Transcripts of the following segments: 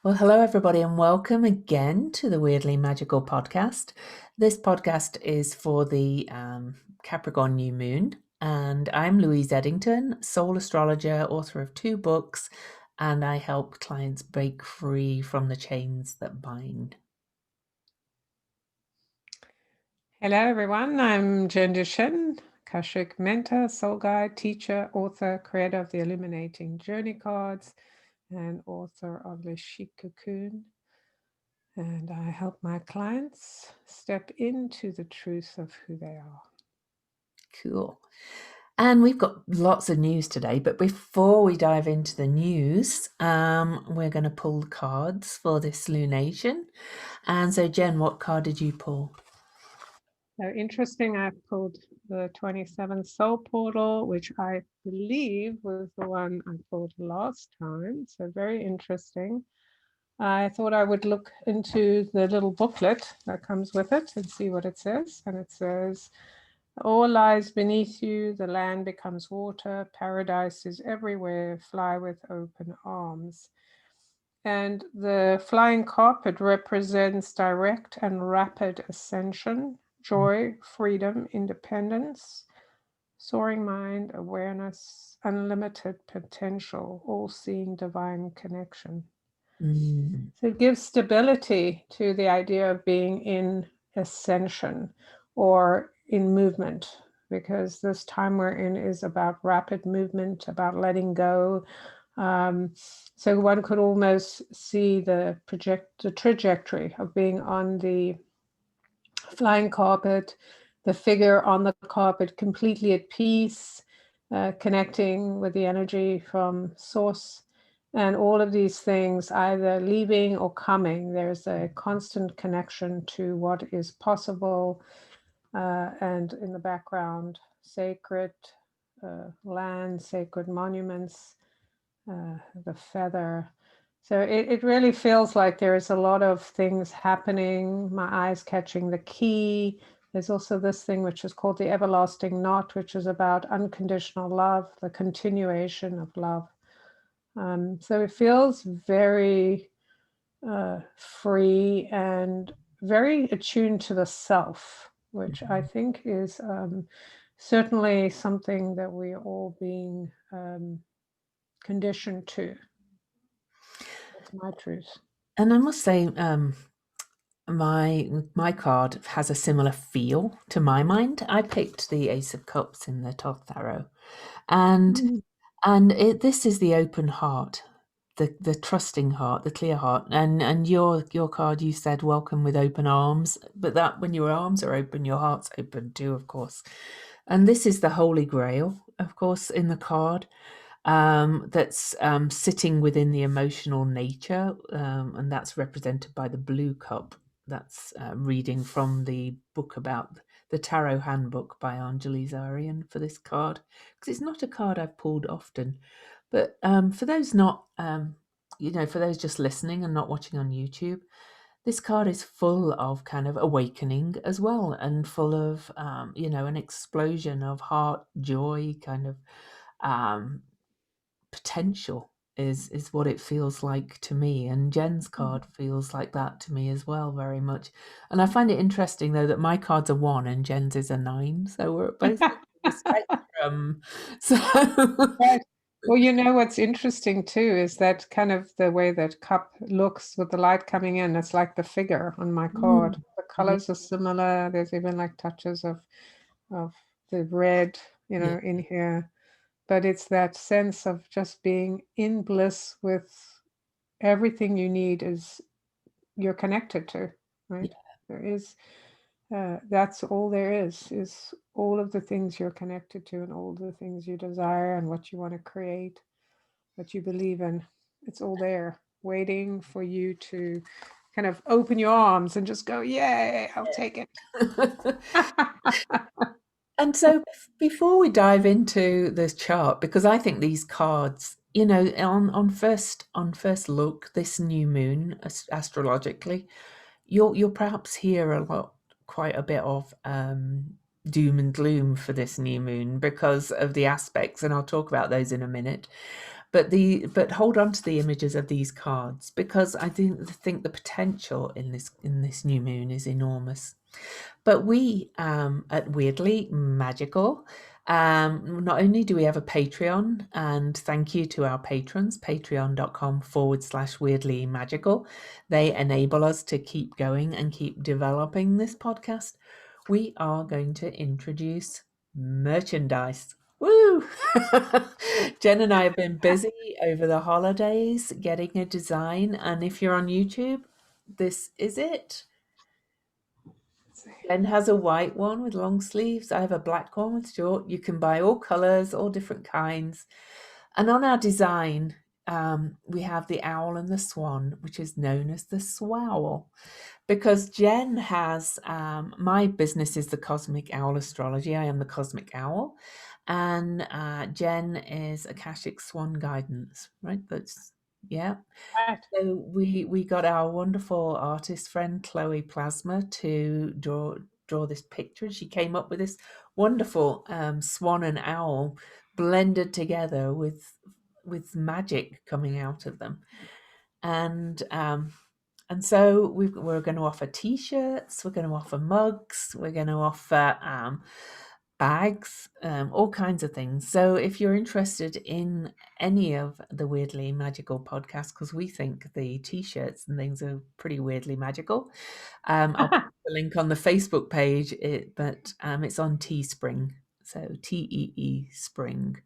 Well, hello, everybody, and welcome again to the Weirdly Magical podcast. This podcast is for the Capricorn new moon, and I'm Louise Eddington, soul astrologer, author of 2 books, and I help clients break free from the chains that bind. Hello, everyone. I'm Jen Duchenne, Akashic mentor, soul guide, teacher, author, creator of the Illuminating Journey cards, and author of the Chic Cocoon. And I help my clients step into the truth of who they are. Cool. And we've got lots of news today, but before we dive into the news, we're going to pull the cards for this lunation. And so, Jen, what card did you pull? So interesting, I pulled the 27th Soul Portal, which I believe was the one I pulled last time. So very interesting. I thought I would look into the little booklet that comes with it and see what it says. And it says, all lies beneath you, the land becomes water, paradise is everywhere, fly with open arms. And the flying carpet represents direct and rapid ascension, joy, freedom, independence, soaring mind, awareness, unlimited potential, all-seeing divine connection. So it gives stability to the idea of being in ascension or in movement, because this time we're in is about rapid movement, about letting go. So one could almost see the trajectory of being on the flying carpet, the figure on the carpet completely at peace, connecting with the energy from source. And all of these things either leaving or coming, there's a constant connection to what is possible. And in the background, sacred land, sacred monuments, the feather. So it really feels like there is a lot of things happening. My eyes catching the key. There's also this thing which is called the everlasting knot, which is about unconditional love, the continuation of love. So it feels very free and very attuned to the self, which I think is certainly something that we're all being conditioned to. That's my truth. And I must say, my card has a similar feel to my mind. I picked the Ace of Cups in the Thoth Tarot, and this is the open heart, the trusting heart, the clear heart. And your card, you said welcome with open arms, but that when your arms are open, your heart's open too, of course. And this is the Holy Grail, of course, in the card. That's sitting within the emotional nature, and that's represented by the blue cup. That's reading from the book about the Tarot Handbook by Anjali Zarian for this card, because it's not a card I've pulled often. But for those not, for those just listening and not watching on YouTube, this card is full of kind of awakening as well, and full of, an explosion of heart, joy, kind of potential is what it feels like to me. And Jen's card feels like that to me as well, very much. And I find it interesting though that my card's a 1 and Jen's is a 9, so we're both on the spectrum. So Right. Well, you know what's interesting too is that kind of the way that cup looks with the light coming in. It's like the figure on my card. The yeah, colors are similar. There's even like touches of the red, yeah, in here. But it's that sense of just being in bliss with everything you need is you're connected to, right? There is that's all there is all of the things you're connected to and all the things you desire and what you want to create, what you believe in. It's all there waiting for you to kind of open your arms and just go, yay, I'll take it. And so before we dive into this chart, because I think these cards, on first look, this new moon astrologically, you'll perhaps hear quite a bit of doom and gloom for this new moon because of the aspects, and I'll talk about those in a minute. But hold on to the images of these cards, because I think the potential in this new moon is enormous. But we at Weirdly Magical, not only do we have a Patreon, and thank you to our patrons, patreon.com/weirdly magical. They enable us to keep going and keep developing this podcast. We are going to introduce merchandise. Woo! Jen and I have been busy over the holidays getting a design, and if you're on YouTube, this is it. Jen has a white one with long sleeves. I have a black one with short. You can buy all colors, all different kinds. And on our design, we have the owl and the swan, which is known as the swowl. Because Jen has, my business is the Cosmic Owl Astrology. I am the Cosmic Owl. And Jen is Akashic Swan Guidance, right? That's, yeah. Right. So we got our wonderful artist friend Chloe Plasma to draw this picture. She came up with this wonderful swan and owl blended together with magic coming out of them, and so we're going to offer T-shirts, we're going to offer mugs, we're going to offer bags, all kinds of things. So if you're interested in any of the Weirdly Magical podcasts, because we think the T-shirts and things are pretty weirdly magical, I'll put the link on the Facebook page, but it's on Teespring. So Tee Spring.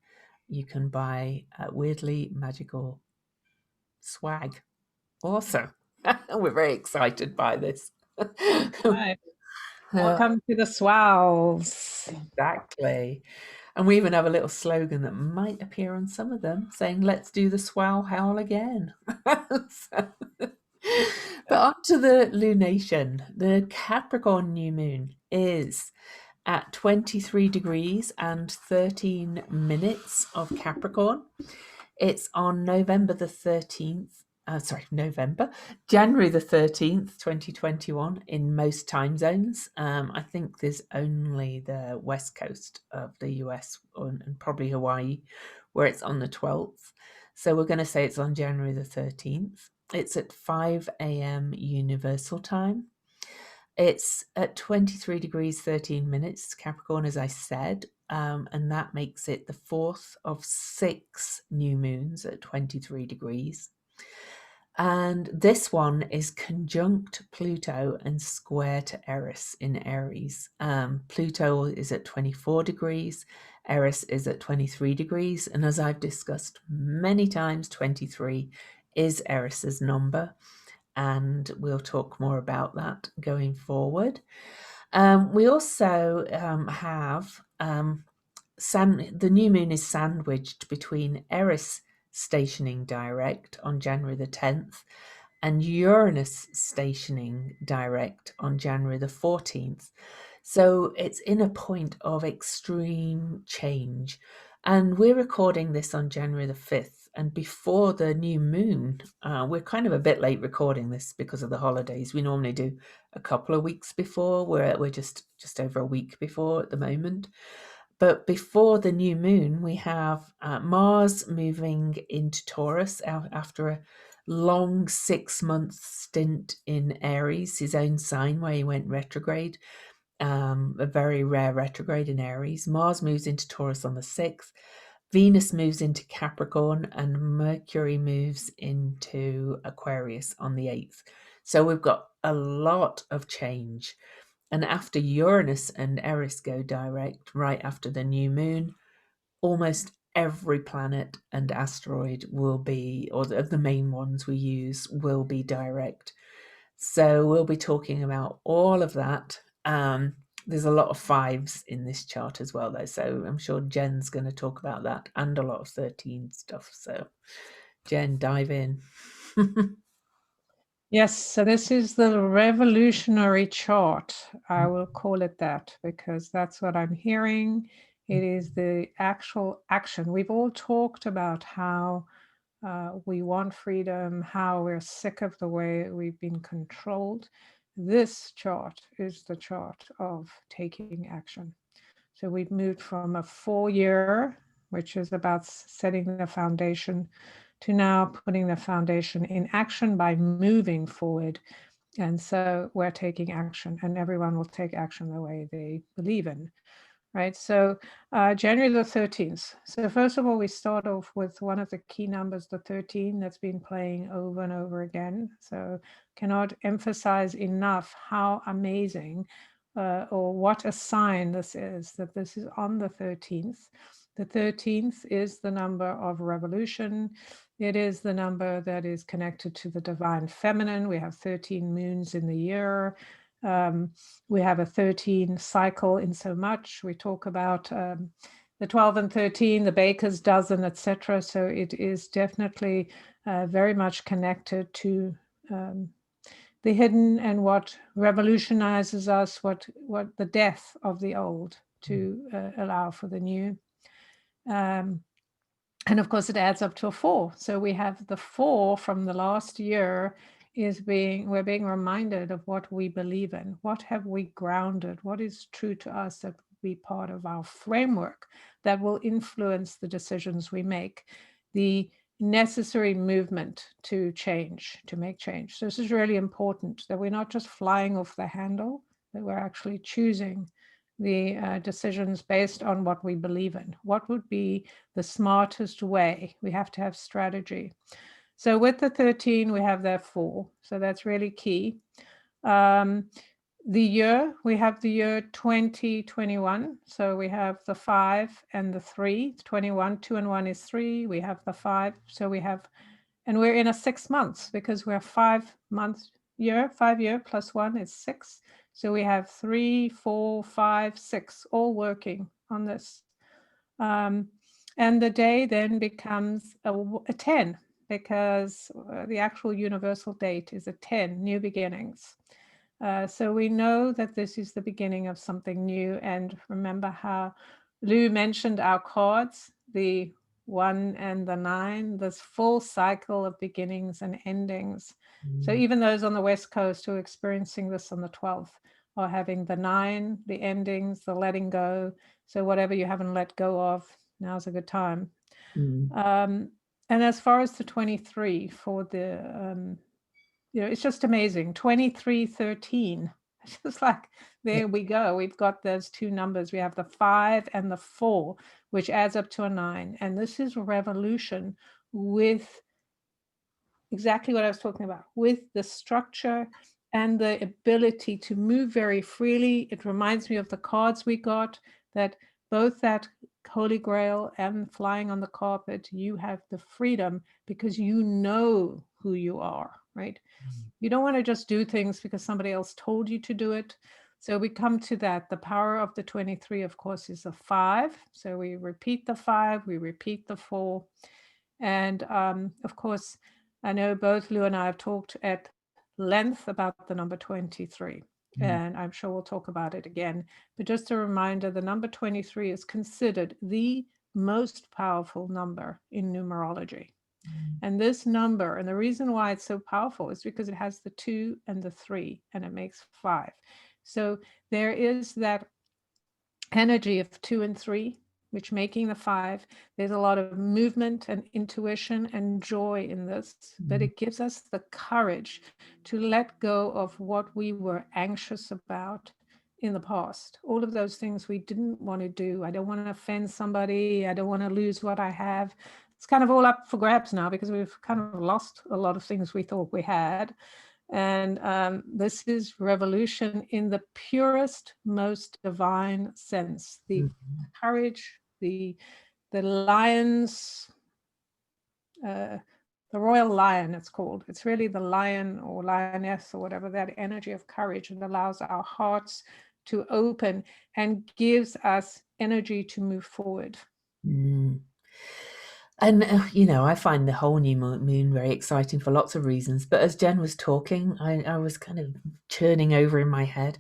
You can buy Weirdly Magical swag. Awesome. We're very excited by this. Right. Welcome to the swowls. Exactly. And we even have a little slogan that might appear on some of them saying, let's do the swow howl again. So, but on to the lunation. The Capricorn new moon is at 23 degrees and 13 minutes of Capricorn. It's on November the 13th. January the 13th, 2021, in most time zones. I think there's only the west coast of the US and probably Hawaii where it's on the 12th. So we're going to say it's on January the 13th. It's at 5 a.m. Universal Time. It's at 23 degrees 13 minutes, Capricorn, as I said, and that makes it the fourth of 6 new moons at 23 degrees. And this one is conjunct Pluto and square to Eris in Aries. Pluto is at 24 degrees, Eris is at 23 degrees, and as I've discussed many times, 23 is Eris's number, and we'll talk more about that going forward. We also have the new moon is sandwiched between Eris stationing direct on January the 10th and Uranus stationing direct on January the 14th. So it's in a point of extreme change. And we're recording this on January the 5th. And before the new moon, we're kind of a bit late recording this because of the holidays. We normally do a couple of weeks before. We're just over a week before at the moment. But before the new moon, we have Mars moving into Taurus after a long 6-month stint in Aries, his own sign where he went retrograde, a very rare retrograde in Aries. Mars moves into Taurus on the 6th. Venus moves into Capricorn and Mercury moves into Aquarius on the 8th. So we've got a lot of change. And after Uranus and Eris go direct, right after the new moon, almost every planet and asteroid will be, or of the main ones we use, will be direct. So we'll be talking about all of that. There's a lot of 5s in this chart as well, though. So I'm sure Jen's going to talk about that and a lot of 13 stuff. So Jen, dive in. Yes, so this is the revolutionary chart. I will call it that because that's what I'm hearing. It is the actual action. We've all talked about how we want freedom, how we're sick of the way we've been controlled. This chart is the chart of taking action. So we've moved from a 4-year, which is about setting the foundation, to now putting the foundation in action by moving forward. And so we're taking action, and everyone will take action the way they believe in. Right, so January the 13th. So first of all, we start off with one of the key numbers, the 13, that's been playing over and over again. So cannot emphasize enough how amazing or what a sign this is, that this is on the 13th. The 13th is the number of revolution. It is the number that is connected to the divine feminine. We have 13 moons in the year. We have a 13 cycle in so much. We talk about the 12 and 13, the baker's dozen, etc. So it is definitely very much connected to the hidden and what revolutionizes us, what the death of the old to allow for the new. And of course, it adds up to a 4. So we have the 4 from the last year we're being reminded of what we believe in. What have we grounded? What is true to us that will be part of our framework that will influence the decisions we make, the necessary movement to change, to make change. So this is really important, that we're not just flying off the handle, that we're actually choosing the decisions based on what we believe in. What would be the smartest way? We have to have strategy. So with the 13, we have that 4. So that's really key. The year, we have the year 2021. So we have the 5 and the 3. 21, 2 and 1 is 3. We have the 5. So we have, and we're in a 6 months because we're 5 months year, 5 year plus 1 is 6. So we have 3, 4, 5, 6 all working on this. And the day then becomes a 10 because the actual universal date is a 10, new beginnings. So we know that this is the beginning of something new. And remember how Lou mentioned our cards, the 1 and the 9, this full cycle of beginnings and endings. So even those on the West Coast who are experiencing this on the 12th are having the 9, the endings, the letting go. So whatever you haven't let go of, now's a good time. And as far as the 23 for the, it's just amazing. 2313. It's just like, there we go. We've got those 2 numbers. We have the 5 and the 4, which adds up to a 9. And this is revolution with exactly what I was talking about, with the structure and the ability to move very freely. It reminds me of the cards we got, that both that Holy Grail and flying on the carpet, you have the freedom because you know who you are, right? You don't want to just do things because somebody else told you to do it. So we come to that. The power of the 23, of course, is a 5. So we repeat the 5, we repeat the 4. And of course, I know both Lou and I have talked at length about the number 23. And I'm sure we'll talk about it again. But just a reminder, the number 23 is considered the most powerful number in numerology. And this number, and the reason why it's so powerful is because it has the 2 and the 3, and it makes 5. So there is that energy of 2 and 3, which making the 5. There's a lot of movement and intuition and joy in this, but it gives us the courage to let go of what we were anxious about in the past. All of those things we didn't want to do. I don't want to offend somebody. I don't want to lose what I have. It's kind of all up for grabs now because we've kind of lost a lot of things we thought we had. And this is revolution in the purest, most divine sense. The courage, the lion's, the royal lion, it's called. It's really the lion or lioness or whatever, that energy of courage, and allows our hearts to open and gives us energy to move forward. And, I find the whole new moon very exciting for lots of reasons. But as Jen was talking, I was kind of churning over in my head.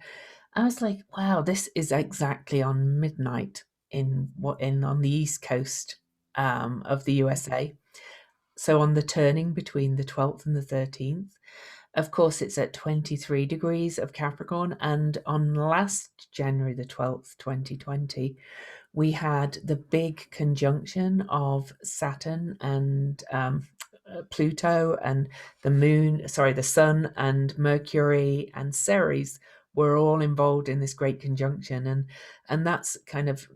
I was like, wow, this is exactly on midnight on the East Coast of the USA. So on the turning between the 12th and the 13th. Of course, it's at 23 degrees of Capricorn. And on last January the 12th, 2020, we had the big conjunction of Saturn and Pluto, and the Sun and Mercury and Ceres were all involved in this great conjunction, and that's kind of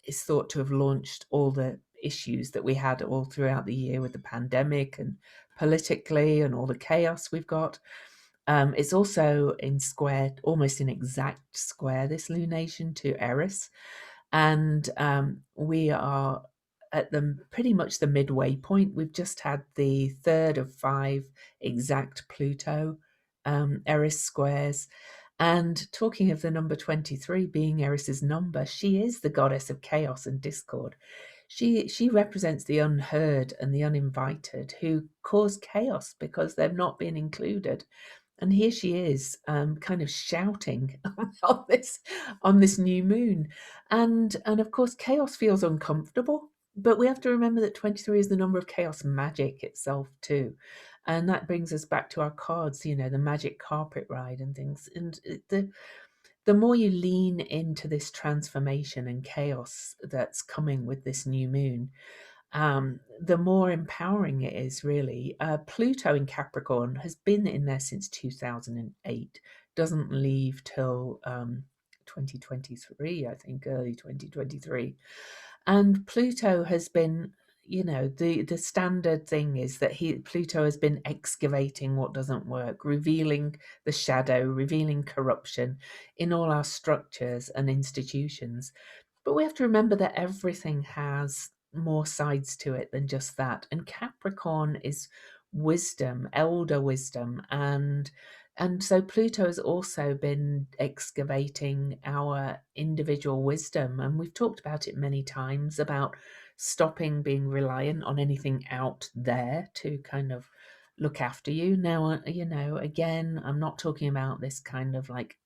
is thought to have launched all the issues that we had all throughout the year with the pandemic and politically and all the chaos we've got. It's also in square, almost in exact square, this lunation to Eris, and we are at the pretty much the midway point. We've just had the third of 5 exact Pluto Eris squares. And talking of the number 23 being Eris's number, she is the goddess of chaos and discord. She represents the unheard and the uninvited who cause chaos because they've not been included. And here she is, kind of shouting on this new moon, and of course, chaos feels uncomfortable. But we have to remember that 23 is the number of chaos magic itself too, and that brings us back to our cards. You know, the magic carpet ride and things. And the more you lean into this transformation and chaos that's coming with this new moon, the more empowering it is, really. Pluto in Capricorn has been in there since 2008, doesn't leave till 2023, I think, early 2023. And Pluto has been, you know, the standard thing is that Pluto has been excavating what doesn't work, revealing the shadow, revealing corruption in all our structures and institutions. But we have to remember that everything has more sides to it than just that. And Capricorn is wisdom, elder wisdom, and so Pluto has also been excavating our individual wisdom. And we've talked about it many times about stopping being reliant on anything out there to kind of look after you. Now, you know, again, I'm not talking about this kind of like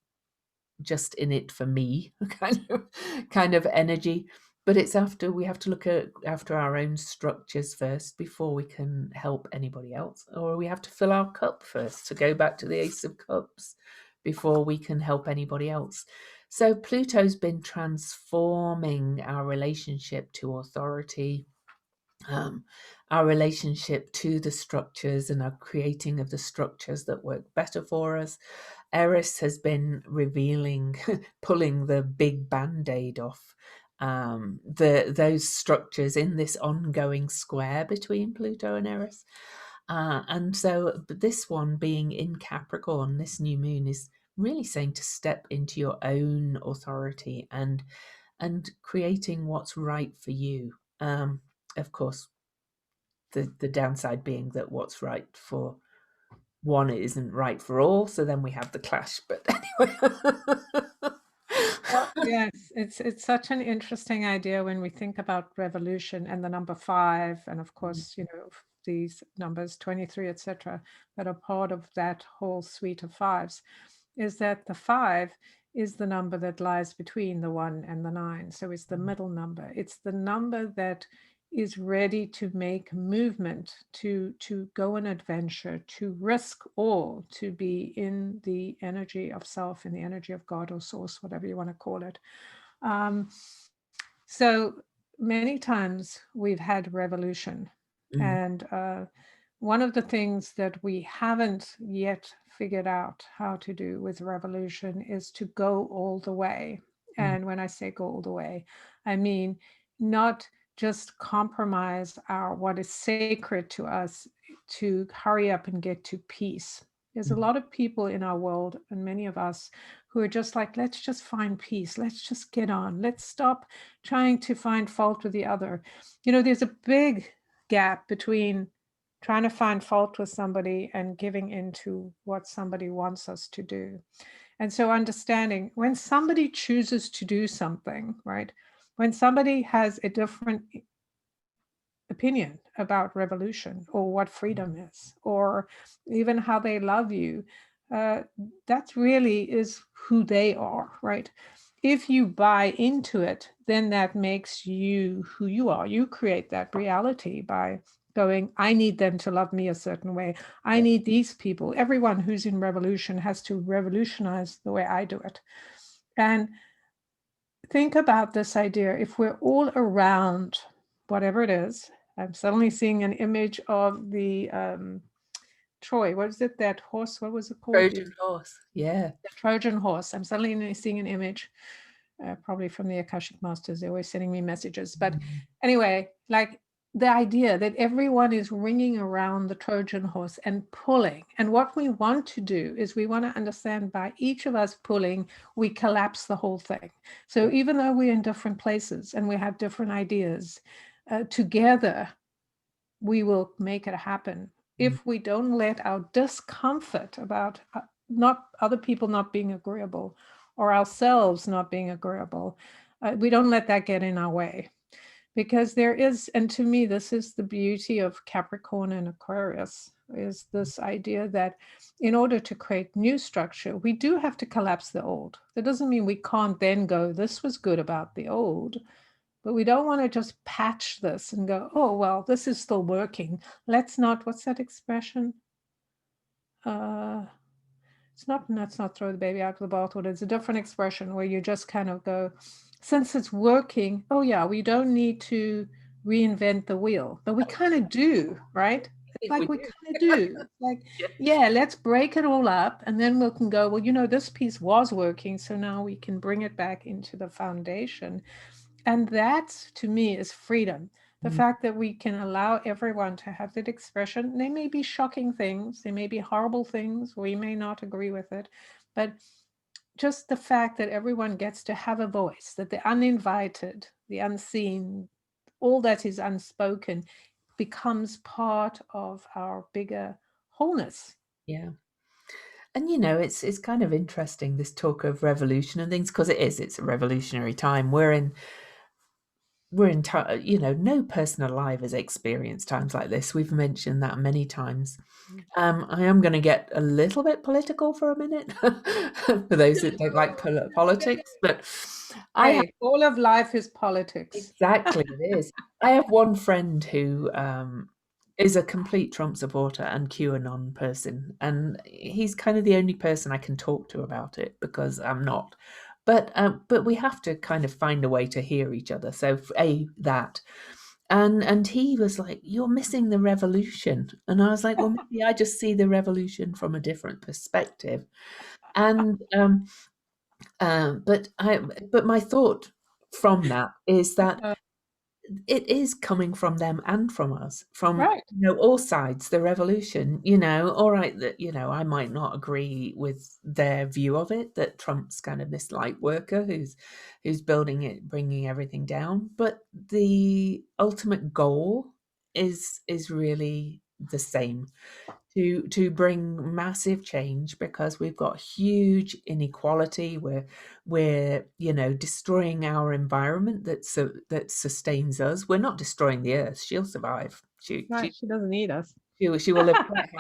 just in it for me kind of energy, but it's after we have to look at after our own structures first before we can help anybody else, or we have to fill our cup first, to go back to the Ace of Cups, before we can help anybody else. So Pluto's been transforming our relationship to authority, um, our relationship to the structures, and our creating of the structures that work better for us. Eris has been revealing, pulling the big band-aid off those structures in this ongoing square between Pluto and Eris. And so this one being in Capricorn, this new moon is really saying to step into your own authority and creating what's right for you. Of course, the downside being that what's right for one isn't right for all, so then we have the clash. But anyway. Well, yes, it's such an interesting idea when we think about revolution and the number 5, and of course, you know, these numbers 23, etc., that are part of that whole suite of 5s, is that the 5 is the number that lies between the 1 and the 9. So it's the middle number. It's the number that is ready to make movement, to go on adventure, to risk all, to be in the energy of self, in the energy of God or source, whatever you want to call it. So many times we've had revolution, and one of the things that we haven't yet figured out how to do with revolution is to go all the way. And when I say go all the way, I mean not just compromise our what is sacred to us to hurry up and get to peace. There's a lot of people in our world, and many of us, who are just like, let's just find peace. Let's just get on. Let's stop trying to find fault with the other. You know, there's a big gap between trying to find fault with somebody and giving into what somebody wants us to do. And so understanding when somebody chooses to do something, right? When somebody has a different opinion about revolution or what freedom is, or even how they love you, that really is who they are, right? If you buy into it, then that makes you who you are. You create that reality by going, I need them to love me a certain way. I need these people. Everyone who's in revolution has to revolutionize the way I do it. And think about this idea. If we're all around whatever it is, I'm suddenly seeing an image of the Troy. What is it? That horse? What was it called? Trojan horse. Yeah. The Trojan horse. I'm suddenly seeing an image, probably from the Akashic Masters. They're always sending me messages. But anyway, like the idea that everyone is ringing around the Trojan horse and pulling. And what we want to do is we want to understand by each of us pulling, we collapse the whole thing. So even though we're in different places and we have different ideas, together we will make it happen. If we don't let our discomfort about not other people not being agreeable or ourselves not being agreeable, we don't let that get in our way. Because there is, and to me, this is the beauty of Capricorn and Aquarius, is this idea that in order to create new structure, we do have to collapse the old. That doesn't mean we can't then go, this was good about the old, but we don't want to just patch this and go, oh, well, this is still working. Let's not, what's that expression? Let's not throw the baby out with the bathwater. It's a different expression where you just kind of go, since it's working, oh yeah, we don't need to reinvent the wheel, but we kind of do, right? It's like we kind of do. It's like, yeah, let's break it all up and then we can go, well, this piece was working, so now we can bring it back into the foundation. And that, to me, is freedom. The fact that we can allow everyone to have that expression. They may be shocking things, they may be horrible things, we may not agree with it, but just the fact that everyone gets to have a voice, that the uninvited, the unseen, all that is unspoken becomes part of our bigger wholeness. Yeah. And it's kind of interesting, this talk of revolution and things, because it's a revolutionary time. We're in no person alive has experienced times like this. We've mentioned that many times. I am going to get a little bit political for a minute for those that don't like politics, but All of life is politics. exactly, it is. I have one friend who is a complete Trump supporter and QAnon person, and he's kind of the only person I can talk to about it because I'm not. But we have to kind of find a way to hear each other. So that. And he was like, "You're missing the revolution." And I was like, "Well, maybe I just see the revolution from a different perspective." And but my thought from that is that it is coming from them and from us, from Right. all sides. The revolution, all right, that I might not agree with their view of it, that Trump's kind of this light worker who's building it, bringing everything down, but the ultimate goal is really the same, to bring massive change, because we've got huge inequality. We're destroying our environment that sustains us. We're not destroying the earth. She'll survive. Right. She doesn't need us. She will live quite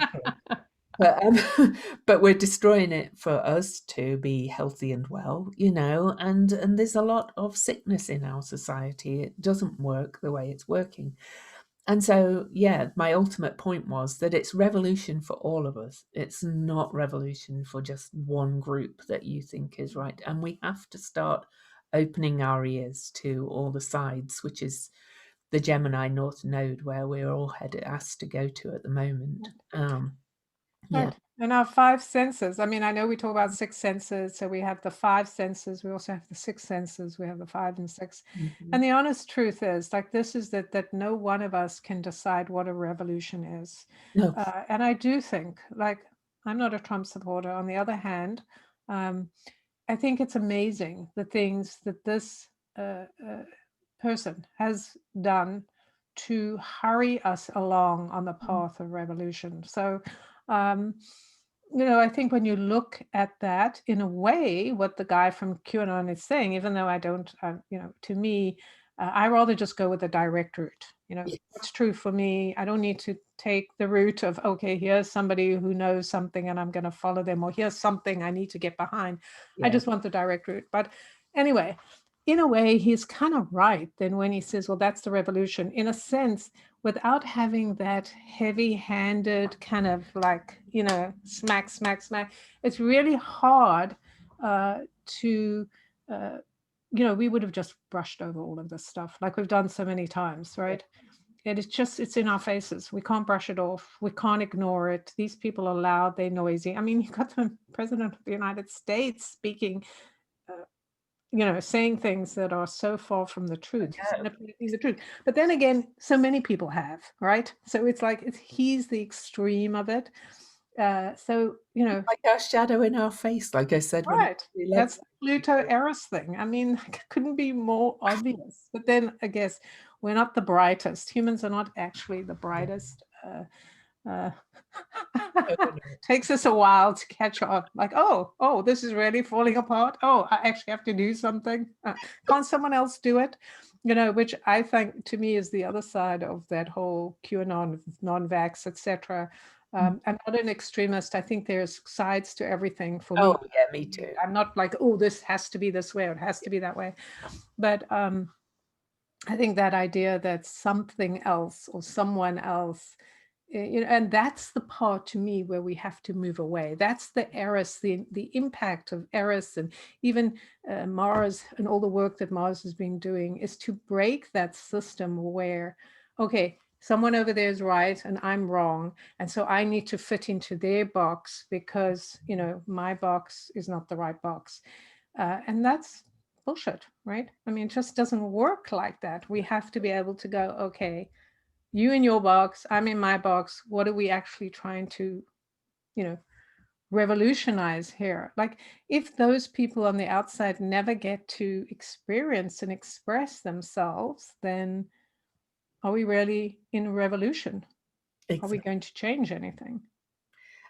happily. But we're destroying it for us to be healthy and well, and there's a lot of sickness in our society. It doesn't work the way it's working. And so, yeah, my ultimate point was that it's revolution for all of us. It's not revolution for just one group that you think is right. And we have to start opening our ears to all the sides, which is the Gemini North Node, where we're all asked to go to at the moment. Yeah. Right. And our five senses. I mean, I know we talk about six senses. So we have the five senses. We also have the six senses. We have the 5 and 6. Mhm. And the honest truth is, like, this is that no one of us can decide what a revolution is. No. And I do think, like, I'm not a Trump supporter. On the other hand, I think it's amazing the things that this person has done to hurry us along on the path of revolution. So, I think when you look at that, in a way, what the guy from QAnon is saying, even though I don't, to me, I rather just go with the direct route. Yes. What's true for me. I don't need to take the route of, okay, here's somebody who knows something and I'm going to follow them, or here's something I need to get behind. I Yeah. just want the direct route. But anyway, in a way, he's kind of right then when he says, well, that's the revolution. In a sense, without having that heavy-handed kind of like, smack, smack, smack, it's really hard to we would have just brushed over all of this stuff like we've done so many times, right? And it's in our faces. We can't brush it off. We can't ignore it. These people are loud. They're noisy. I mean, you got the president of the United States speaking, saying things that are so far from the truth. He's manipulating the truth. But then again, so many people have, right? So it's like he's the extreme of it. So, Like our shadow in our face, like I said when it right. was the That's election. the Pluto Eris thing. I mean, couldn't be more obvious. But then I guess we're not the brightest. Humans are not actually the brightest. Uh, No, we're not. takes us a while to catch on. Like, oh, this is really falling apart. Oh, I actually have to do something. Can't someone else do it? Which I think to me is the other side of that whole QAnon, non-vax, etc. I'm not an extremist. I think there's sides to everything for Oh me. yeah, me too. I'm not like, oh, this has to be this way or it has to be that way. But I think that idea that something else or someone else, and that's the part to me where we have to move away. That's the Eris, the impact of Eris, and even Mars and all the work that Mars has been doing is to break that system where, okay, someone over there is right and I'm wrong, and so I need to fit into their box because my box is not the right box, and that's bullshit, right? I mean, it just doesn't work like that. We have to be able to go, okay, you in your box, I'm in my box. What are we actually trying to, revolutionize here? Like, if those people on the outside never get to experience and express themselves, then are we really in a revolution? Are we Exactly. going to change anything?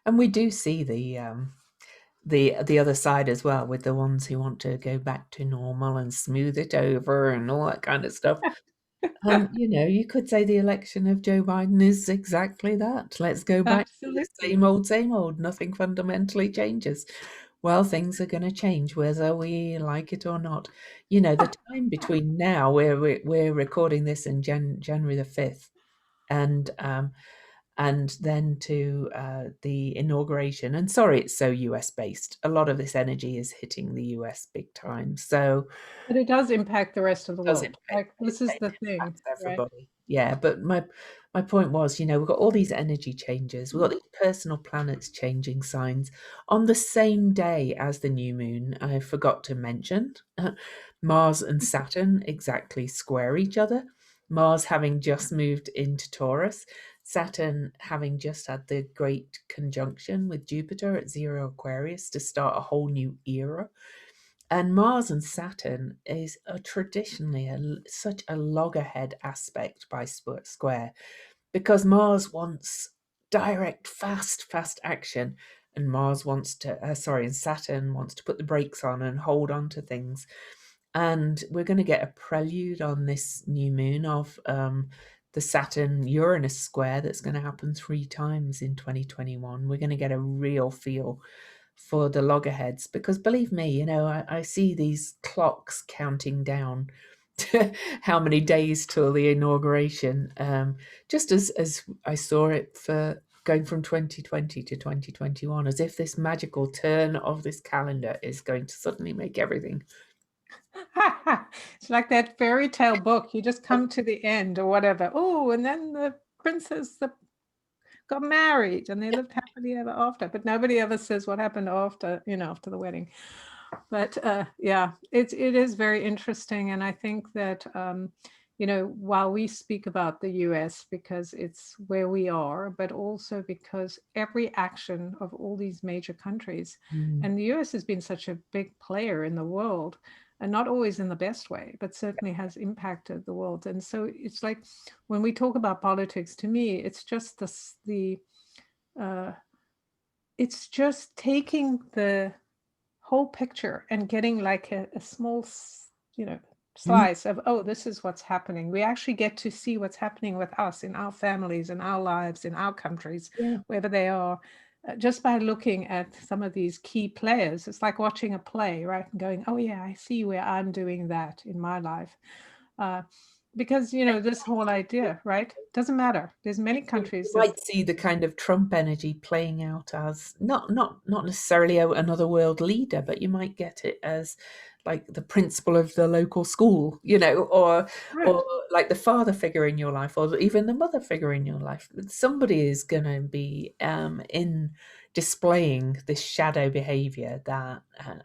And we do see the other side as well, with the ones who want to go back to normal and smooth it over and all that kind of stuff. And you could say the election of Joe Biden is exactly that. Let's go back to the Absolutely. same old. Nothing fundamentally changes. Well, things are going to change whether we like it or not. The time between now, where we're recording this in January the 5th, and then to the inauguration. And sorry, it's so US based. A lot of this energy is hitting the US big time. So But it does impact the rest of the does world. Like, it this is the thing, impacts right? everybody. Yeah, but my point was, we've got all these energy changes. We've got these personal planets changing signs on the same day as the new moon. I forgot to mention Mars and Saturn exactly square each other. Mars having just moved into Taurus, Saturn having just had the great conjunction with Jupiter at 0 Aquarius to start a whole new era. And Mars and Saturn is traditionally such a loggerhead aspect by square, because Mars wants direct, fast action, and and Saturn wants to put the brakes on and hold on to things. And we're going to get a prelude on this new moon of the Saturn Uranus square that's going to happen 3 times in 2021. We're going to get a real feel for the loggerheads, because believe me, I see these clocks counting down to how many days till the inauguration, just as I saw it for going from 2020 to 2021, as if this magical turn of this calendar is going to suddenly make everything. It's like that fairy tale book. You just come to the end or whatever. Oh, and then the princess got married and they lived happily ever after. But nobody ever says what happened after, after the wedding. But yeah, it is very interesting. And I think that, while we speak about the US because it's where we are, but also because every action of all these major countries, and the US has been such a big player in the world, and not always in the best way, but certainly has impacted the world. And so it's like when we talk about politics, to me, it's just it's just taking the whole picture and getting like a small, Mm. slice of, oh, this is what's happening. We actually get to see what's happening with us in our families, in our lives, in our countries, Yeah. wherever they are, just by looking at some of these key players. It's like watching a play, right? And going, oh yeah, I see where I'm doing that in my life. Because, this whole idea, right? Doesn't matter. There's many You countries that, might see the kind of Trump energy playing out as not necessarily another world leader, but you might get it as like the principal of the local school, or Right. like the father figure in your life, or even the mother figure in your life. Somebody is going to be in displaying this shadow behavior that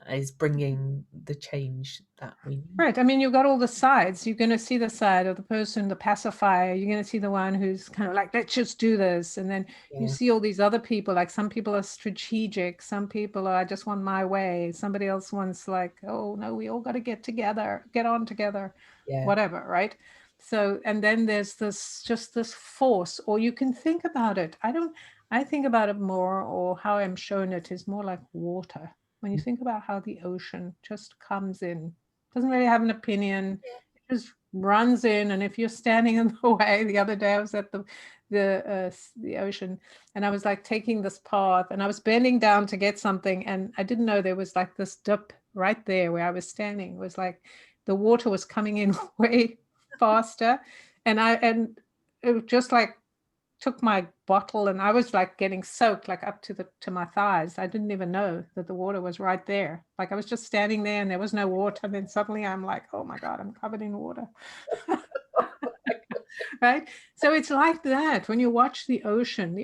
is bringing the change that we need. Right. I mean, you've got all the sides. You're going to see the side of the person, the pacifier. You're going to see the one who's kind of like, let's just do this. And then you Yeah, see all these other people, like some people are strategic. Some people are, I just want my way. Somebody else wants like, oh, no, we all got to get together, get on together, yeah, whatever. Right. So, and then there's this, just this force, or you can think about it. I think about it more, or how I'm shown it is more like water. When you think about how the ocean just comes in, doesn't really have an opinion. It just runs in, and if you're standing in the way, the other day I was at the ocean, and I was like taking this path, and I was bending down to get something, and I didn't know there was like this dip right there where I was standing. It was like the water was coming in way faster, and it just like took my bottle, and I was like getting soaked like up to my thighs. I didn't even know that the water was right there. Like I was just standing there and there was no water. And then suddenly I'm like, oh my God, I'm covered in water. Right? So it's like that. When you watch the ocean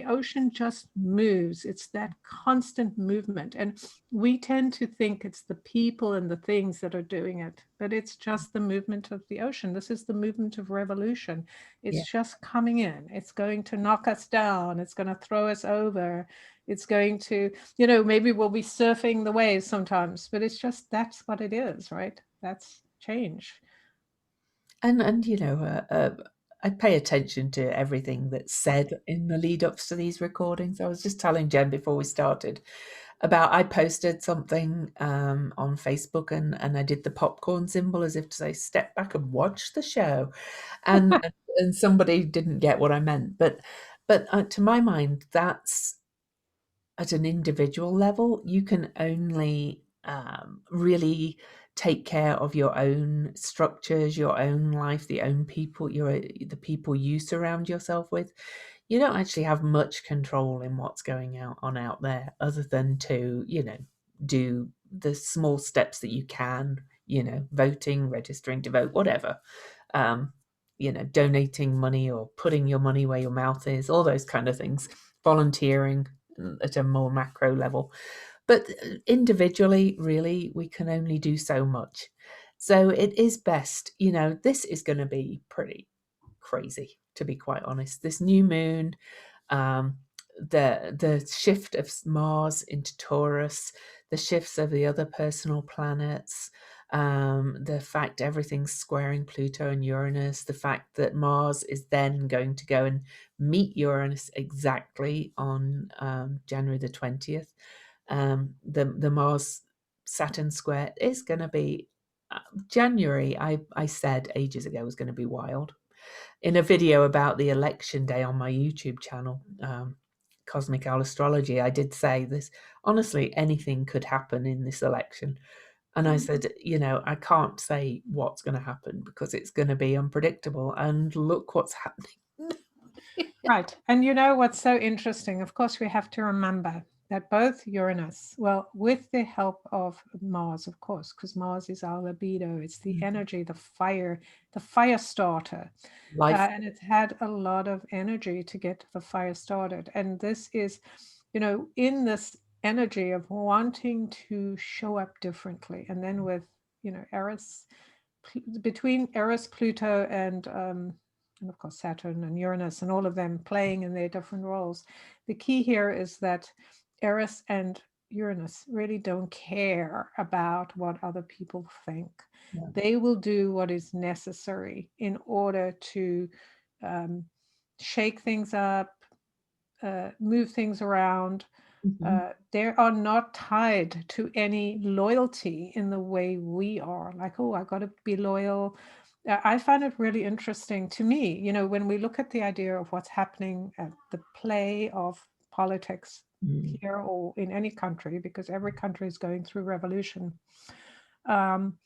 just moves. It's that constant movement. And we tend to think it's the people and the things that are doing it, but it's just the movement of the ocean. This is the movement of revolution. yeah. It's just coming in. It's going to knock us down. It's going to throw us over. It's going to, maybe we'll be surfing the waves sometimes, but it's just, that's what it is, right? That's change. And I pay attention to everything that's said in the lead ups to these recordings. I was just telling Jen before we started about I posted something on Facebook, and I did the popcorn symbol as if to say step back and watch the show, and somebody didn't get what I meant, but to my mind that's at an individual level. You can only really take care of your own structures, your own life, the people you surround yourself with. You don't actually have much control in what's going on out there, other than to, do the small steps that you can, voting, registering to vote, whatever. Um, donating money or putting your money where your mouth is, all those kind of things, volunteering at a more macro level. But individually, really, we can only do so much. So it is best, this is going to be pretty crazy, to be quite honest. This new moon, um, the shift of Mars into Taurus, the shifts of the other personal planets, the fact everything's squaring Pluto and Uranus, the fact that Mars is then going to go and meet Uranus exactly on January the 20th. The Mars Saturn square is going to be January. I said ages ago was going to be wild. In a video about the election day on my YouTube channel, Cosmic Astrology, I did say this. Honestly, anything could happen in this election. And I said, I can't say what's going to happen because it's going to be unpredictable. And look what's happening. Right. And you know what's so interesting? Of course, we have to remember that both Uranus, well, with the help of Mars, of course, because Mars is our libido, it's the energy, the fire starter. Life. And it's had a lot of energy to get the fire started. And this is, in this energy of wanting to show up differently. And then with, Eris, between Eris, Pluto, and of course Saturn and Uranus and all of them playing in their different roles. The key here is that Eris and Uranus really don't care about what other people think. Yeah. They will do what is necessary in order to shake things up, move things around. Mhm. They are not tied to any loyalty in the way we are. Like, oh, I got to be loyal. I find it really interesting to me, when we look at the idea of what's happening at the play of politics Mm. here or in any country, because every country is going through revolution. Um,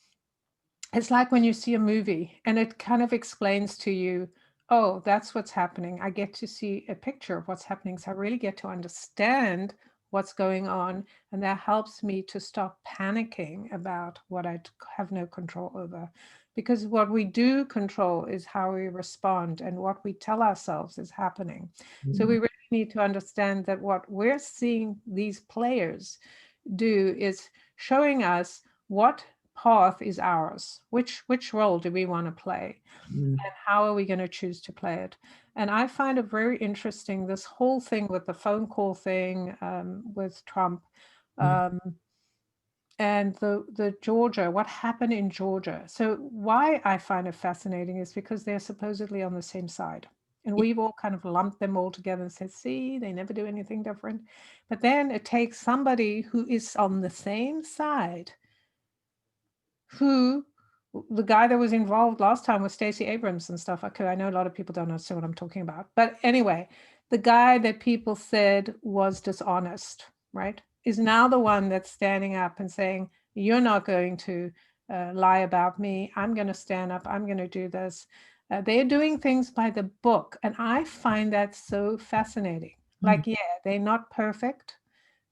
it's like when you see a movie and it kind of explains to you, oh, that's what's happening. I get to see a picture of what's happening. So I really get to understand what's going on, and that helps me to stop panicking about what I have no control over. Because what we do control is how we respond, and what we tell ourselves is happening. So we really need to understand that what we're seeing these players do is showing us what path is ours, which role do we want to play, and how are we going to choose to play it. And I find it very interesting, this whole thing with the phone call thing, with Trump, um, and the Georgia, what happened in Georgia. So why I find it fascinating is because they're supposedly on the same side. And we've all kind of lumped them all together and said, see, they never do anything different. But then it takes somebody who is on the same side, who the guy that was involved last time was Stacey Abrams and stuff. Okay, I know a lot of people don't understand what I'm talking about. But anyway, the guy that people said was dishonest, right, is now the one that's standing up and saying, you're not going to lie about me. I'm going to stand up. I'm going to do this. They're doing things by the book. And I find that so fascinating. Like, yeah, they're not perfect.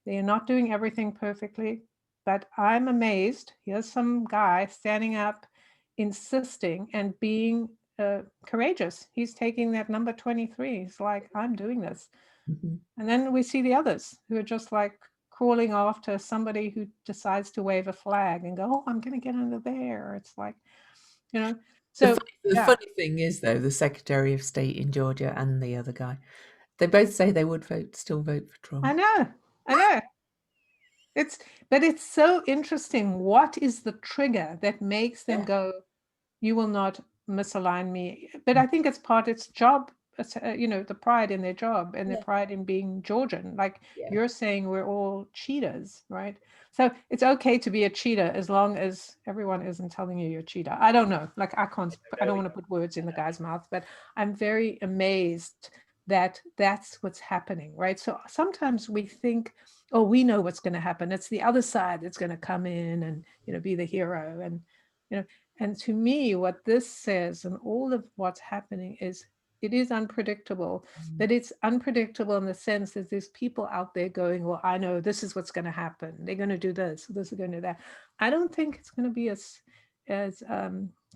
They are not doing everything perfectly, but I'm amazed. Here's some guy standing up, insisting and being courageous. He's taking that number 23. He's like, I'm doing this. And then we see the others who are just like crawling after somebody who decides to wave a flag and go, oh, I'm going to get under there. It's like, you know, so The yeah, funny thing is, though, the Secretary of State in Georgia and the other guy, they both say they would still vote for I Trump. know, I know. But it's so interesting. What is the trigger that makes them Yeah, go, you will not misalign me? But I think it's job, the pride in their job and their yeah, pride in being Georgian. Like yeah. you're saying, we're all cheaters, right? So it's okay to be a cheater as long as everyone isn't telling you you're a cheater. I don't know. Like I don't want to put words in the guy's mouth, but I'm very amazed that that's what's happening, right? So sometimes we think, oh, we know what's going to happen. It's the other side that's going to come in and, be the hero. And, you know, and to me, what this says and all of what's happening is it is unpredictable, but it's unpredictable in the sense that there's people out there going, well, I know this is what's going to happen. They're going to do this is going to do that. I don't think it's going to be as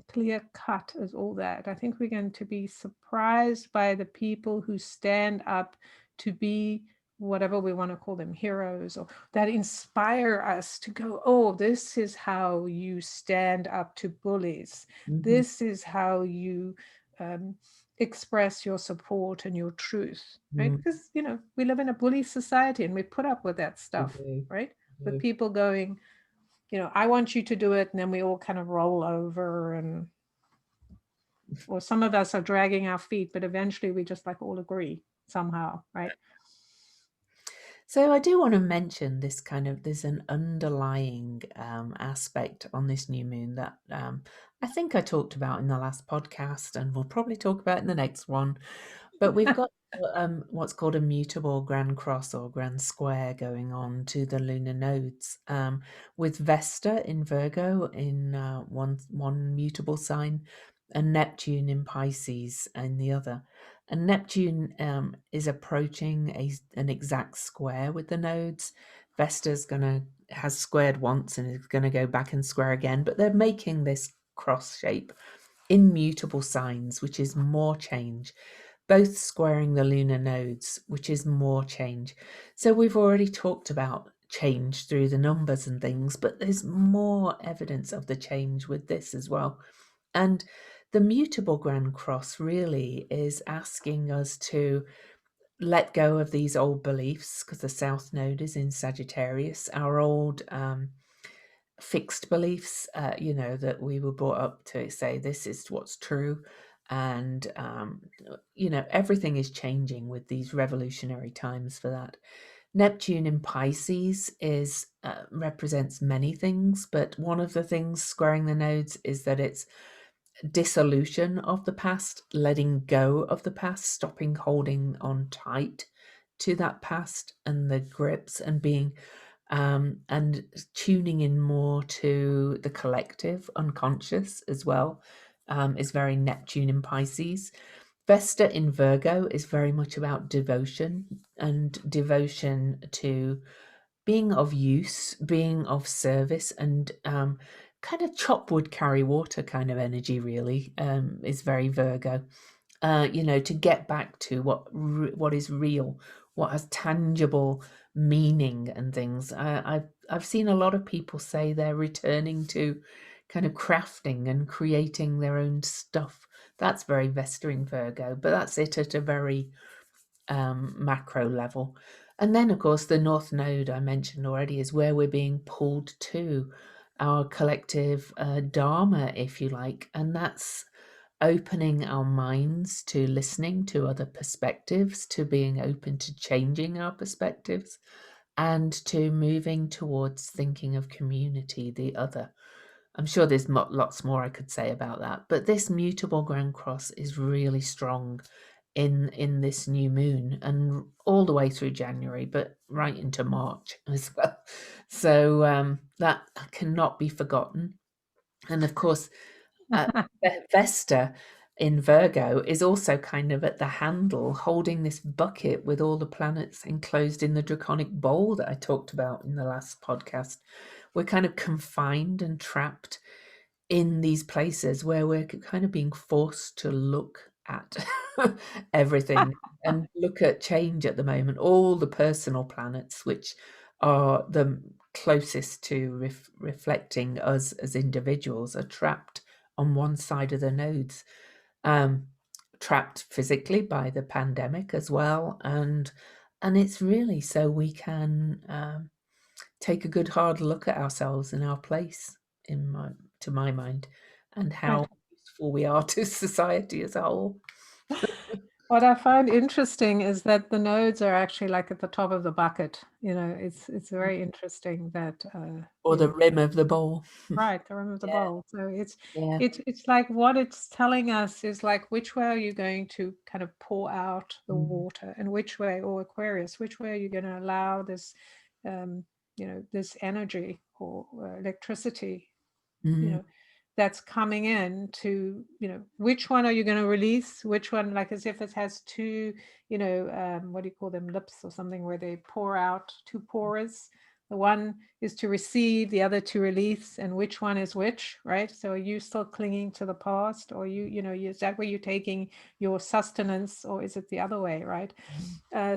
clear cut as all that. I think we're going to be surprised by the people who stand up to be whatever we want to call them, heroes, or that inspire us to go, oh, this is how you stand up to bullies. This is how you express your support and your truth, right? Because, we live in a bully society and we put up with that We stuff, do. right? We With do. people going, I want you to do it. And then we all kind of roll over or some of us are dragging our feet, but eventually we just like all agree somehow, right? So I do want to mention this there's an underlying aspect on this new moon that I think I talked about in the last podcast, and we'll probably talk about in the next one. But we've got what's called a mutable grand cross or grand square going on to the lunar nodes, with Vesta in Virgo in one mutable sign, and Neptune in Pisces in the other. And Neptune is approaching an exact square with the nodes. Vesta's has squared once and is going to go back and square again, but they're making this cross shape in mutable signs, which is more change, both squaring the lunar nodes, which is more change. So we've already talked about change through the numbers and things, but there's more evidence of the change with this as well. And the mutable grand cross really is asking us to let go of these old beliefs, because the south node is in Sagittarius, our old fixed beliefs, that we were brought up to say this is what's true. And, everything is changing with these revolutionary times for that. Neptune in Pisces represents many things, but one of the things squaring the nodes is that it's dissolution of the past, letting go of the past, stopping holding on tight to that past and the grips, and being and tuning in more to the collective unconscious as well, is very Neptune in Pisces. Vesta in Virgo is very much about devotion, and devotion to being of use, being of service, and kind of chop wood, carry water kind of energy, really, is very Virgo. To get back to what is real, what has tangible meaning and things. I've seen a lot of people say they're returning to kind of crafting and creating their own stuff. That's very Vesta in Virgo, but that's it at a very macro level. And then, of course, the North Node I mentioned already is where we're being pulled to, our collective Dharma, if you like, and that's opening our minds to listening to other perspectives, to being open to changing our perspectives, and to moving towards thinking of community, the other. I'm sure there's lots more I could say about that, but this mutable Grand Cross is really strong in this new moon and all the way through January, but right into March as well. So that cannot be forgotten. And of course, Vesta in Virgo is also kind of at the handle, holding this bucket with all the planets enclosed in the draconic bowl that I talked about in the last podcast. We're kind of confined and trapped in these places where we're kind of being forced to look at everything and look at change at the moment. All the personal planets, which are the closest to reflecting us as individuals, are trapped on one side of the nodes, trapped physically by the pandemic as well, and it's really so we can take a good hard look at ourselves and our place to my mind, and how Right. useful we are to society as a whole. What I find interesting is that the nodes are actually like at the top of the bucket. It's very interesting that Or the rim of the bowl. right, the rim of the Yeah, bowl. So it's yeah. it's it's like what it's telling us is like which way are you going to kind of pour out the Mm, water, and which way, or Aquarius, which way are you going to allow this, um, this energy or electricity, you mm, know, that's coming in to, which one are you going to release? Which one, like as if it has two, what do you call them, lips or something, where they pour out two pores. The one is to receive, the other to release, and which one is which, right? So are you still clinging to the past, or is that where you're taking your sustenance, or is it the other way, right?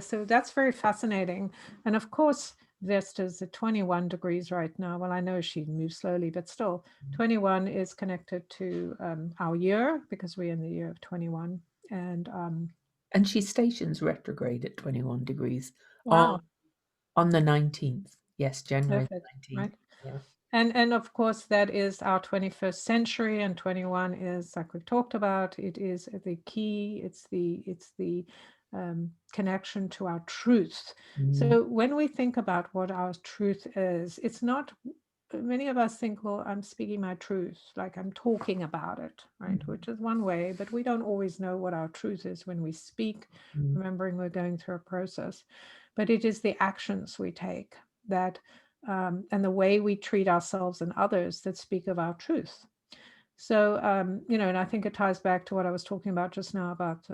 So that's very fascinating. And of course, Vesta's at 21 degrees right now. Well, I know she moves slowly, but still, 21 is connected to our year, because we're in the year of 21. And and she stations retrograde at 21 degrees on wow, on the 19th. Yes, January perfect, the 19th. right? Yeah. And of course, that is our 21st century, and 21 is, like we talked about, it is the key. It's the connection to our truth. Mm, So when we think about what our truth is, it's not. Many of us think, well, I'm speaking my truth, like I'm talking about it, right? mm, Which is one way, but we don't always know what our truth is when we speak, mm, remembering we're going through a process. But it is the actions we take that and the way we treat ourselves and others that speak of our truth. So, and I think it ties back to what I was talking about just now about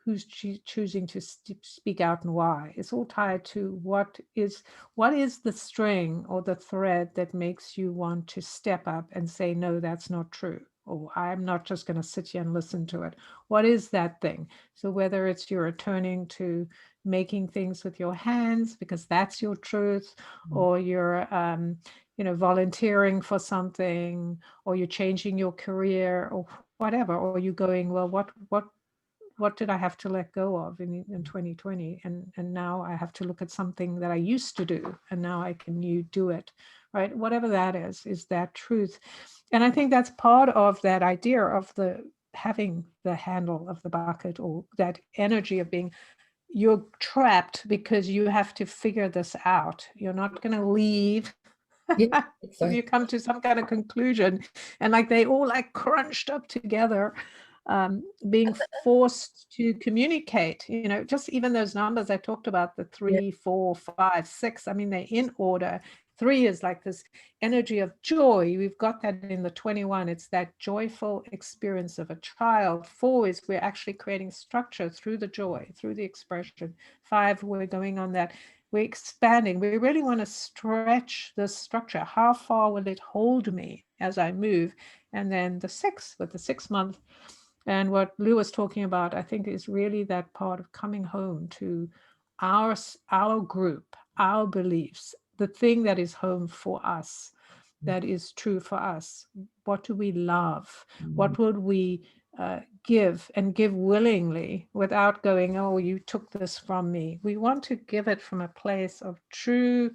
who's choosing to speak out and why. It's all tied to what is the string or the thread that makes you want to step up and say, no, that's not true. Or I'm not just going to sit here and listen to it. What is that thing? So whether it's you're returning to making things with your hands because that's your truth, mm, or you're volunteering for something, or you're changing your career, or whatever, or you going, well, what did I have to let go of in 2020, and now I have to look at something that I used to do, and now I can you do it, right? Whatever that is that truth. And I think that's part of that idea of the having the handle of the bucket, or that energy of being, you're trapped because you have to figure this out. You're not going to leave yeah, till you exactly. come to some kind of conclusion. And like they all like crunched up together. being forced to communicate, just even those numbers I talked about, the Yeah. 3, 4, 5, 6, I mean, they're in order. 3 is like this energy of joy. We've got that in the 21. It's that joyful experience of a child. 4 is we're actually creating structure through the joy, through the expression. 5, we're going on that. We're expanding. We really want to stretch the structure. How far will it hold me as I move? And then the 6, with the 6 month, and what Lou was talking about, I think, is really that part of coming home to our group, our beliefs, the thing that is home for us, that is true for us. What do we love? Mm. What would we give, and give willingly, without going, oh, you took this from me? We want to give it from a place of true,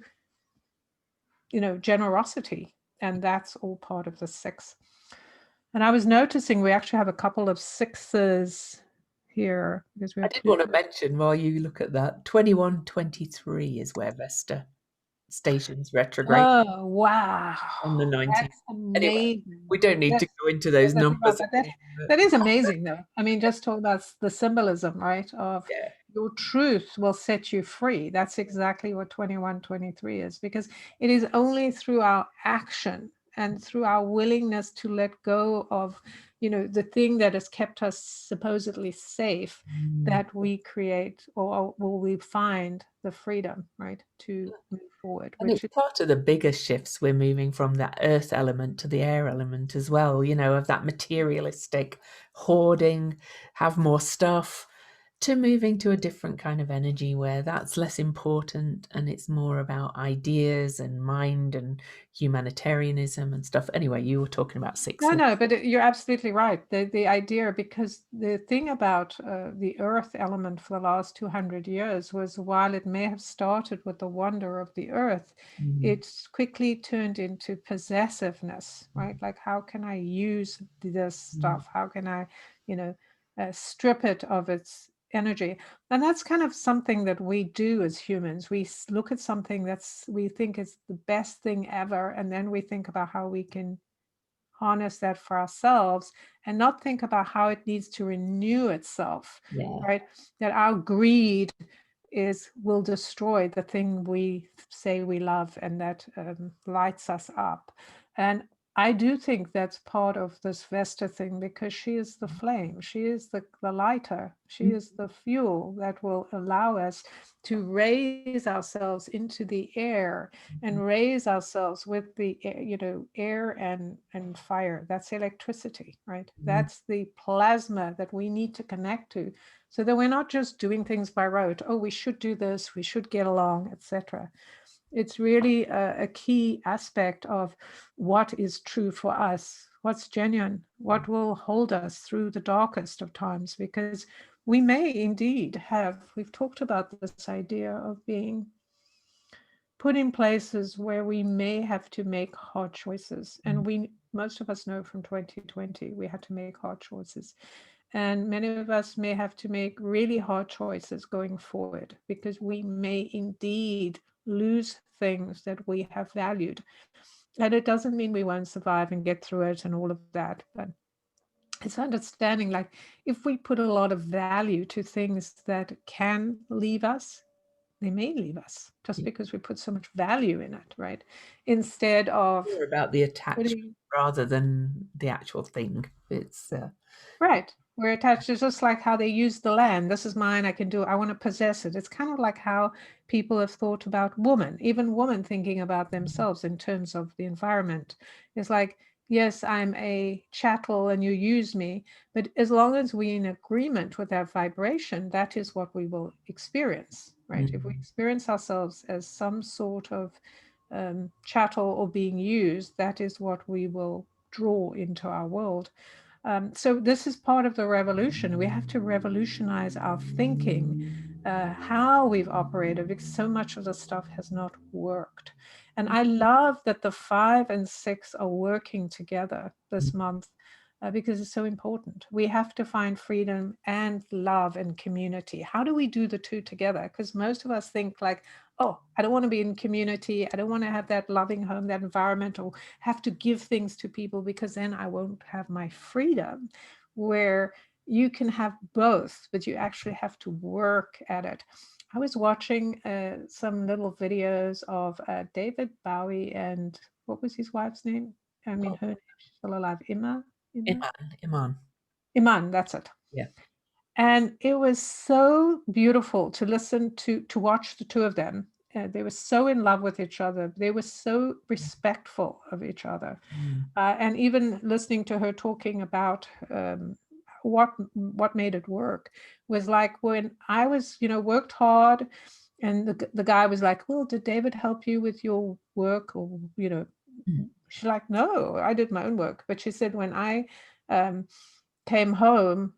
generosity. And that's all part of the 6. And I was noticing we actually have a couple of 6s here, because we I have did want to Pluto. mention while you look at that, 2123 is where Vesta stations retrograde Oh, wow. on the 19th. That's Anyway, amazing. we don't need to That's go into those that's about numbers that. again. That is amazing, though. I mean, just talk about the symbolism, right? Of Yeah. your truth will set you free. That's exactly what 2123 is, because it is only through our action and through our willingness to let go of, the thing that has kept us supposedly safe, Mm. that we create, or will we find the freedom, right, to move forward, And which it's is part of the bigger shifts we're moving from that earth element to the air element as well, of that materialistic hoarding, have more stuff, to moving to a different kind of energy where that's less important and it's more about ideas and mind and humanitarianism and stuff. Anyway, you were talking about No, sixes. no, but you're absolutely right. The idea, because the thing about the earth element for the last 200 years was, while it may have started with the wonder of the earth, Mm. it's quickly turned into possessiveness, right? Like, how can I use this Mm. stuff? How can I, strip it of its energy? And that's kind of something that we do as humans. We look at something we think is the best thing ever, and then we think about how we can harness that for ourselves, and not think about how it needs to renew itself, Yeah. right? That our greed will destroy the thing we say we love, and that lights us up. And I do think that's part of this Vesta thing, because she is the flame, she is the lighter, she Mm. is the fuel that will allow us to raise ourselves into the air, and raise ourselves with the air and fire. That's electricity, right? Mm. That's the plasma that we need to connect to, so that we're not just doing things by rote. Oh, we should do this, we should get along, etc. It's really a key aspect of what is true for us, what's genuine, what will hold us through the darkest of times. Because we may indeed we've talked about this idea of being put in places where we may have to make hard choices. And most of us know from 2020, we had to make hard choices. And many of us may have to make really hard choices going forward, because we may indeed lose things that we have valued. And it doesn't mean we won't survive and get through it and all of that. But it's understanding, like, if we put a lot of value to things that can leave us, they may leave us, just Yeah. because we put so much value in it, right? Instead of More about the attachment putting, rather than the actual thing. It's right, we're attached. It's just like how they use the land. This is mine, I can do it, I want to possess it. It's kind of like how people have thought about woman, even women thinking about themselves in terms of the environment. It's like, yes, I'm a chattel and you use me, but as long as we're in agreement with that vibration, that is what we will experience, right? If we experience ourselves as some sort of chattel or being used, that is what we will draw into our world. So this is part of the revolution. We have to revolutionize our thinking, how we've operated, because so much of the stuff has not worked. And I love that the 5 and 6 are working together this month, because it's so important. We have to find freedom and love and community. How do we do the two together? Because most of us think like, oh, I don't want to be in community, I don't want to have that loving home, that environment, or have to give things to people, because then I won't have my freedom. where you can have both, but you actually have to work at it. I was watching some little videos of David Bowie and what was his wife's name? I mean, Oh, her name, she's still alive. Ima, Iman. Iman. That's it. Yeah. And it was so beautiful to listen to watch the two of them. They were so in love with each other. They were so respectful of each other. Mm. And even listening to her talking about what made it work was like when I was, worked hard, and the guy was like, "Well, did David help you with your work?" Or Mm. she's like, "No, I did my own work." But she said, when I um, came home,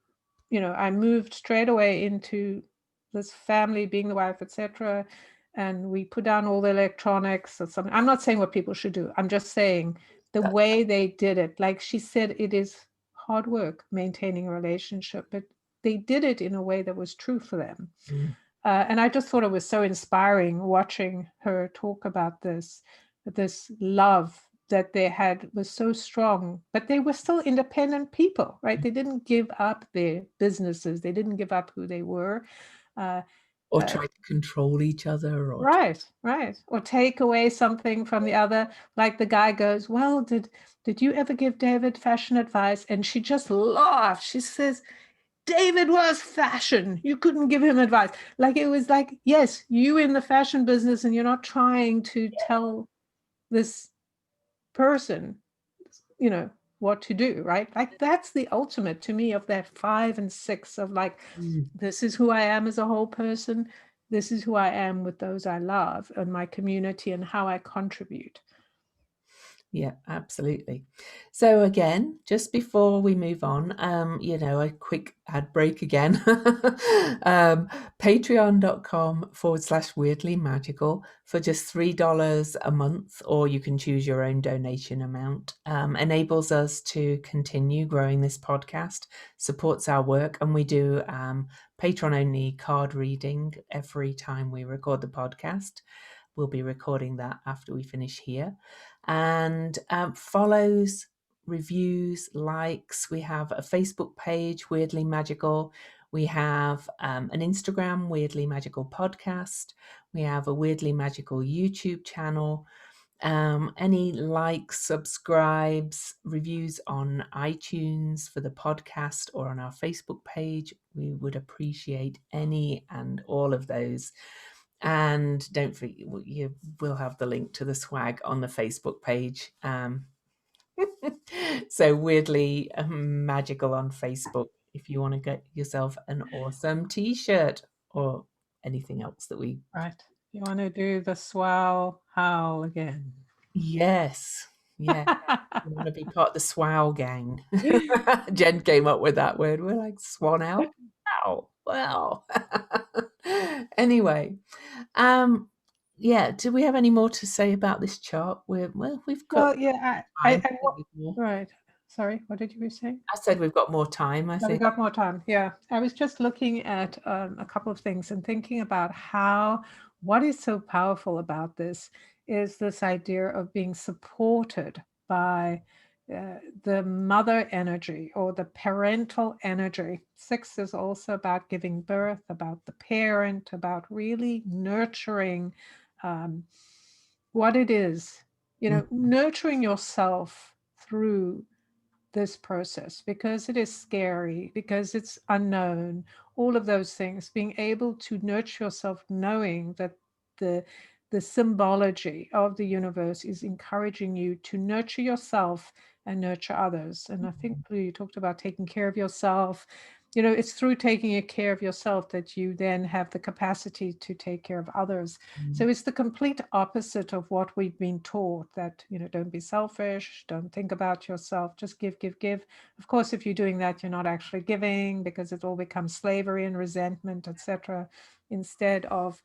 I moved straight away into this family, being the wife, etc. And we put down all the electronics or something. I'm not saying what people should do. I'm just saying the That, way they did it. Like she said, it is hard work maintaining a relationship, but they did it in a way that was true for them. mm. And I just thought it was so inspiring watching her talk about this love that they had was so strong, but they were still independent people, right? They didn't give up their businesses. They didn't give up who they were. Uh, Or uh, try to control each other, or right. Or take away something from the other. Like the guy goes, "Well, did you ever give David fashion advice?" And she just laughed. She says, "David was fashion. You couldn't give him advice." Like it was like, yes, you in the fashion business, and you're not trying to tell this person, you know, what to do, right? Like that's the ultimate to me of that 5 and 6 of like, mm. this is who I am as a whole person. This is who I am with those I love and my community and how I contribute. Yeah, absolutely. So again, just before we move on, a quick ad break again. Patreon.com/weirdly magical for just $3 a month, or you can choose your own donation amount. Enables us to continue growing this podcast, supports our work, and we do patron only card reading every time we record the podcast. We'll be recording that after we finish here. And follows, reviews, likes. We have a Facebook page, Weirdly Magical. We have an Instagram, Weirdly Magical Podcast. We have a Weirdly Magical YouTube channel. Any likes, subscribes, reviews on iTunes for the podcast or on our Facebook page, we would appreciate any and all of those. And don't forget, you will have the link to the swag on the Facebook page. So weirdly magical on Facebook if you want to get yourself an awesome t-shirt or anything else that we... Right. You want to do the swell howl again. Yes. Yeah. You want to be part of the SWOW gang. Jen came up with that word. We're like, swan out. Wow. Wow. Anyway, yeah, do we have any more to say about this chart? We've got Well, yeah, time. right. Sorry, what did you be saying? I said we've got more time, I Yeah, we think. got more time. Yeah. I was just looking at a couple of things and thinking about what is so powerful about this is this idea of being supported by the mother energy or the parental energy. 6 is also about giving birth, about the parent, about really nurturing what it is, Mm, nurturing yourself through this process because it is scary, because it's unknown, all of those things, being able to nurture yourself, knowing that the the symbology of the universe is encouraging you to nurture yourself and nurture others. And I think Blue, you talked about taking care of yourself. It's through taking care of yourself that you then have the capacity to take care of others. mm, So it's the complete opposite of what we've been taught, that, don't be selfish, don't think about yourself, just give, give, give. Of course, if you're doing that, you're not actually giving because it all becomes slavery and resentment, etc. Instead of,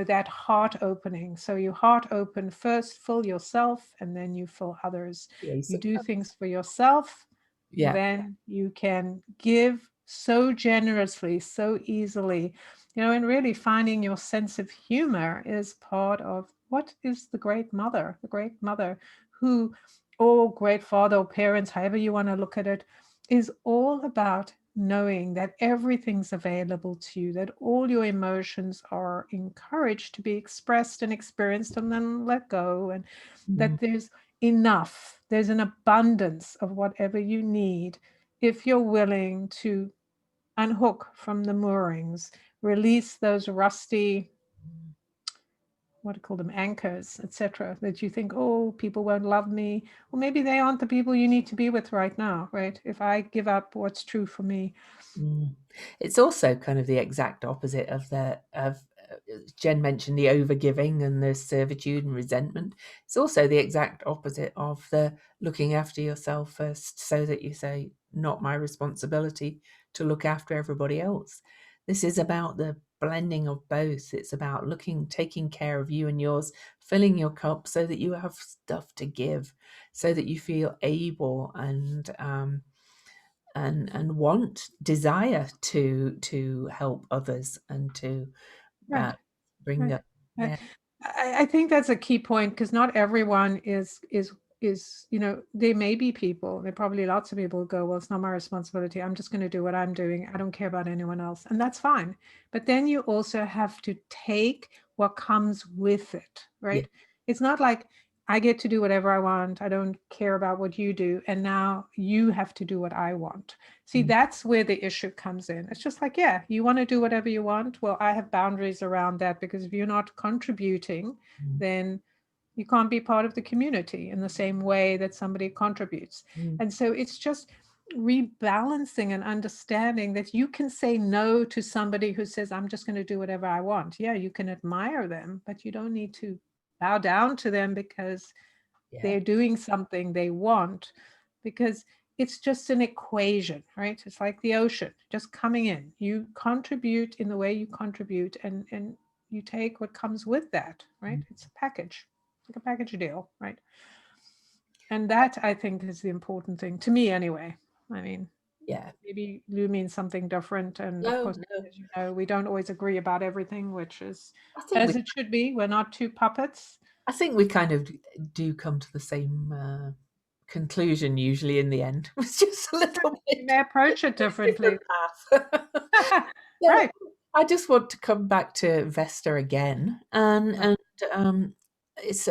that heart opening. So you heart open first, fill yourself, and then you fill others. the Ace You of do Cups. things for yourself, Yeah. then you can give so generously, so easily, and really finding your sense of humor is part of what is the great mother who, or great father or parents, however you want to look at it, is all about knowing that everything's available to you, that all your emotions are encouraged to be expressed and experienced and then let go, and Mm, that there's enough, there's an abundance of whatever you need if you're willing to unhook from the moorings, release those rusty, what do you call them, anchors, etc., that you think, oh, people won't love me. Well, maybe they aren't the people you need to be with right now, right? If I give up what's true for me. mm. It's also kind of the exact opposite of Jen mentioned the overgiving and the servitude and resentment. It's also the exact opposite of the looking after yourself first, so that you say, not my responsibility to look after everybody else. This is about the blending of both. It's about taking care of you and yours, filling your cup so that you have stuff to give, so that you feel able and want, desire to help others and to uh, Right, bring right. up. I, Yeah. I think that's a key point, because not everyone is, there may be people, there are probably lots of people who go, well, it's not my responsibility, I'm just going to do what I'm doing, I don't care about anyone else, and that's fine. But then you also have to take what comes with it, Yeah. right? It's not like I get to do whatever I want, I don't care about what you do, and now you have to do what I want. See, Mm, that's where the issue comes in. It's just like, yeah, you want to do whatever you want. Well, I have boundaries around that, because if you're not contributing, mm, then you can't be part of the community in the same way that somebody contributes. mm, And so it's just rebalancing and understanding that you can say no to somebody who says, I'm just going to do whatever I want. Yeah, you can admire them, but you don't need to bow down to them because yeah. they're doing something they want, because it's just an equation, right? It's like the ocean just coming in. You contribute in the way you contribute, and you take what comes with that, right? Mm, It's a package, like a package deal, right? And that, I think, is the important thing to me anyway. I mean, yeah. maybe Lou means something different, and of No, course, no. as you know, we don't always agree about everything, which is I think we as it should be. We're not two puppets. I think we kind of do come to the same conclusion usually in the end. It's just a little We bit may approach it differently. different path. So Right. I just want to come back to Vesta again, Right. and it's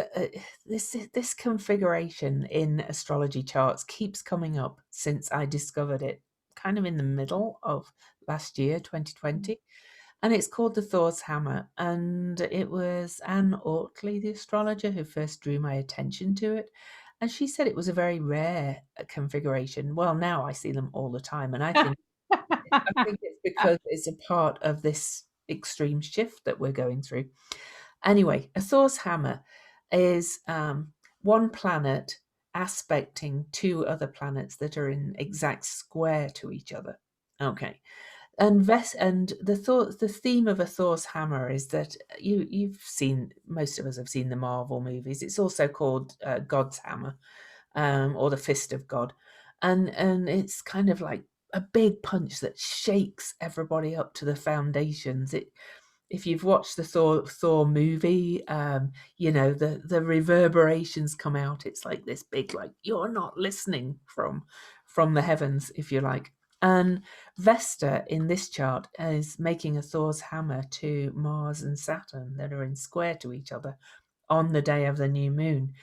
this configuration in astrology charts keeps coming up since I discovered it, kind of in the middle of last year, 2020, and it's called the Thor's Hammer, and it was Anne Ortley, the astrologer, who first drew my attention to it. And she said it was a very rare configuration. Well, now I see them all the time, and I think it's because it's a part of this extreme shift that we're going through. Anyway, a Thor's hammer is one planet aspecting two other planets that are in exact square to each other. Okay. And the theme of a Thor's hammer is that you've seen, most of us have seen the Marvel movies. It's also called God's hammer, or the fist of God, and it's kind of like a big punch that shakes everybody up to the foundations. If you've watched the Thor movie, the reverberations come out. It's like this big, like you're not listening from the heavens, if you like. And Vesta in this chart is making a Thor's hammer to Mars and Saturn that are in square to each other on the day of the new moon.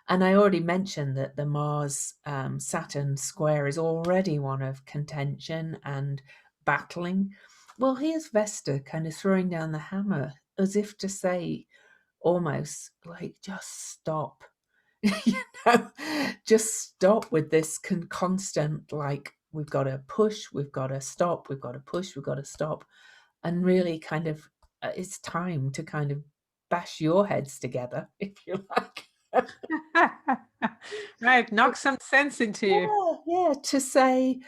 And I already mentioned that the Mars Saturn square is already one of contention and battling. Well, here's Vesta kind of throwing down the hammer as if to say, almost like, just stop. you know, just stop with this constant, like, we've got to push, we've got to stop, we've got to push, we've got to stop. And really kind of, it's time to kind of bash your heads together, if you like. Right. Knock some sense into you. Yeah, to say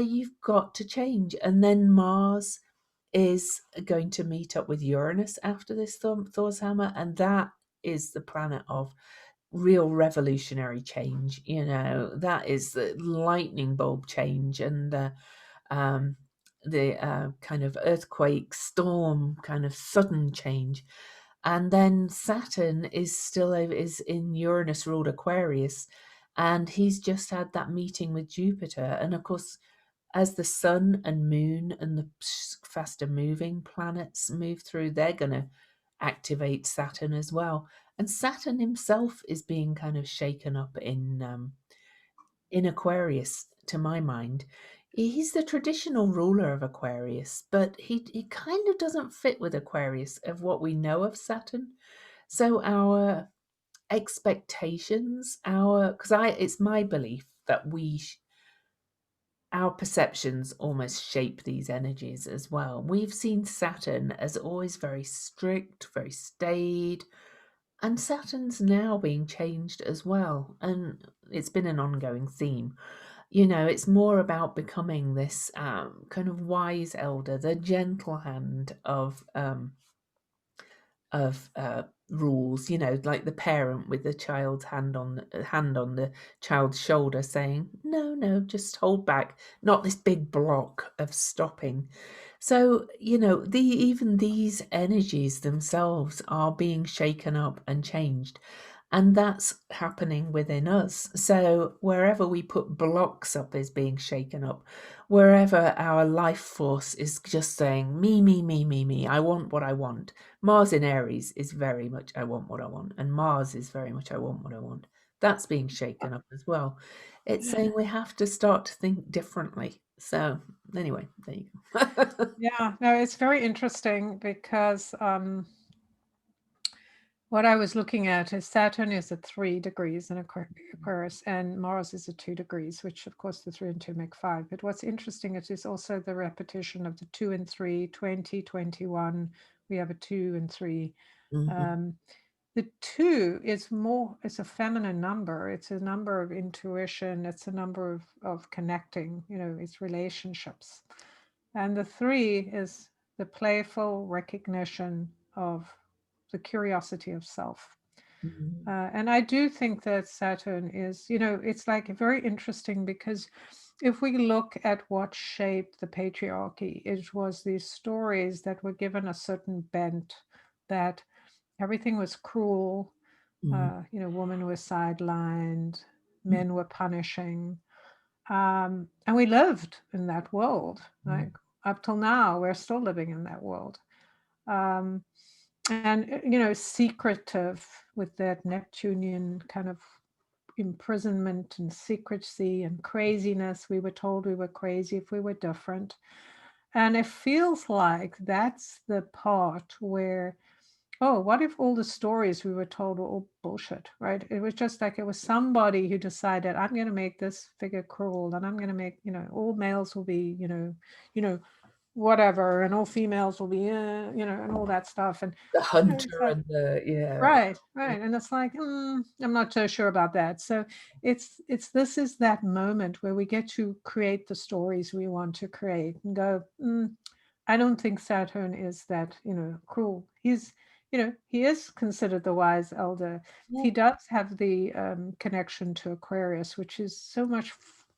you've got to change, and then Mars is going to meet up with Uranus after this Thor's hammer, and that is the planet of real revolutionary change. That is the lightning bulb change, and um, the kind of earthquake, storm, kind of sudden change. And then Saturn is still is in Uranus ruled Aquarius, and he's just had that meeting with Jupiter. And of course, as the sun and moon and the faster moving planets move through, they're going to activate Saturn as well. And Saturn himself is being kind of shaken up in Aquarius, to my mind. He's the traditional ruler of Aquarius, but he kind of doesn't fit with Aquarius of what we know of Saturn. So our expectations, because it's my belief that our perceptions almost shape these energies as well. We've seen Saturn as always very strict, very staid, and Saturn's now being changed as well. And it's been an ongoing theme. It's more about becoming this kind of wise elder, the gentle hand of rules, like the parent with the child's hand on the child's shoulder saying, no, no, just hold back, not this big block of stopping. So, even these energies themselves are being shaken up and changed. And that's happening within us. So wherever we put blocks up is being shaken up. Wherever our life force is just saying, me, me, me, me, me, I want what I want. Mars in Aries is very much, I want what I want. And Mars is very much, I want what I want. That's being shaken up as well. It's saying we have to start to think differently. So anyway, there you go. Yeah, no, it's very interesting because what I was looking at is Saturn is at 3 degrees in Aquarius, and Mars is at 2 degrees, which of course the 3 and 2 make 5. But what's interesting, it is also the repetition of the 2 and 3, 20, 21. We have a 2 and 3. Mhm. The 2 is it's a feminine number. It's a number of intuition. It's a number of connecting, it's relationships. And the 3 is the playful recognition of the curiosity of self. Mhm. And I do think that Saturn is, it's like very interesting because if we look at what shaped the patriarchy, it was these stories that were given a certain bent, that everything was cruel, Mhm. women were sidelined, men were punishing. And we lived in that world. Mhm. Like up till now, we're still living in that world. Um, and secretive with that Neptunian kind of imprisonment and secrecy and craziness. We were told we were crazy if we were different. And it feels like that's the part where, oh, what if all the stories we were told were all bullshit, right? It was just like it was somebody who decided, I'm going to make this figure cruel, and I'm going to make, all males will be, whatever, and all females will be, and all that stuff. And The it's hunter like, and the, yeah. right, right. And it's like, I'm not so sure about that. So this is that moment where we get to create the stories we want to create and go, I don't think Saturn is that, cruel. He is considered the wise elder. Yeah. He does have the connection to Aquarius, which is so much,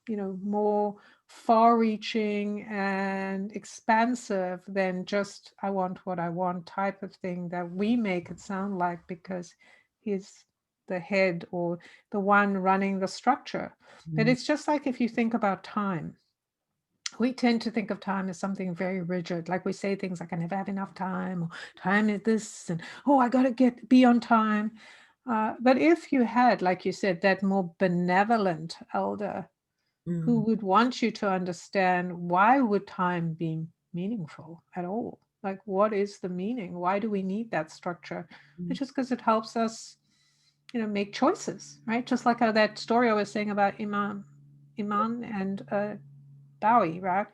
more far-reaching and expansive than just "I want what I want" type of thing that we make it sound like, because he's the head or the one running the structure. But Mm. it's just like if you think about time, we tend to think of time as something very rigid. Like we say things like, I never have enough time, or time is this, and oh, I got to be on time. But if you had, like you said, that more benevolent elder who Mm. would want you to understand, why would time be meaningful at all? Like, what is the meaning? Why do we need that structure? Mm. It's just because it helps us, make choices, right? Just like that story I was saying about Iman and Bowie, right?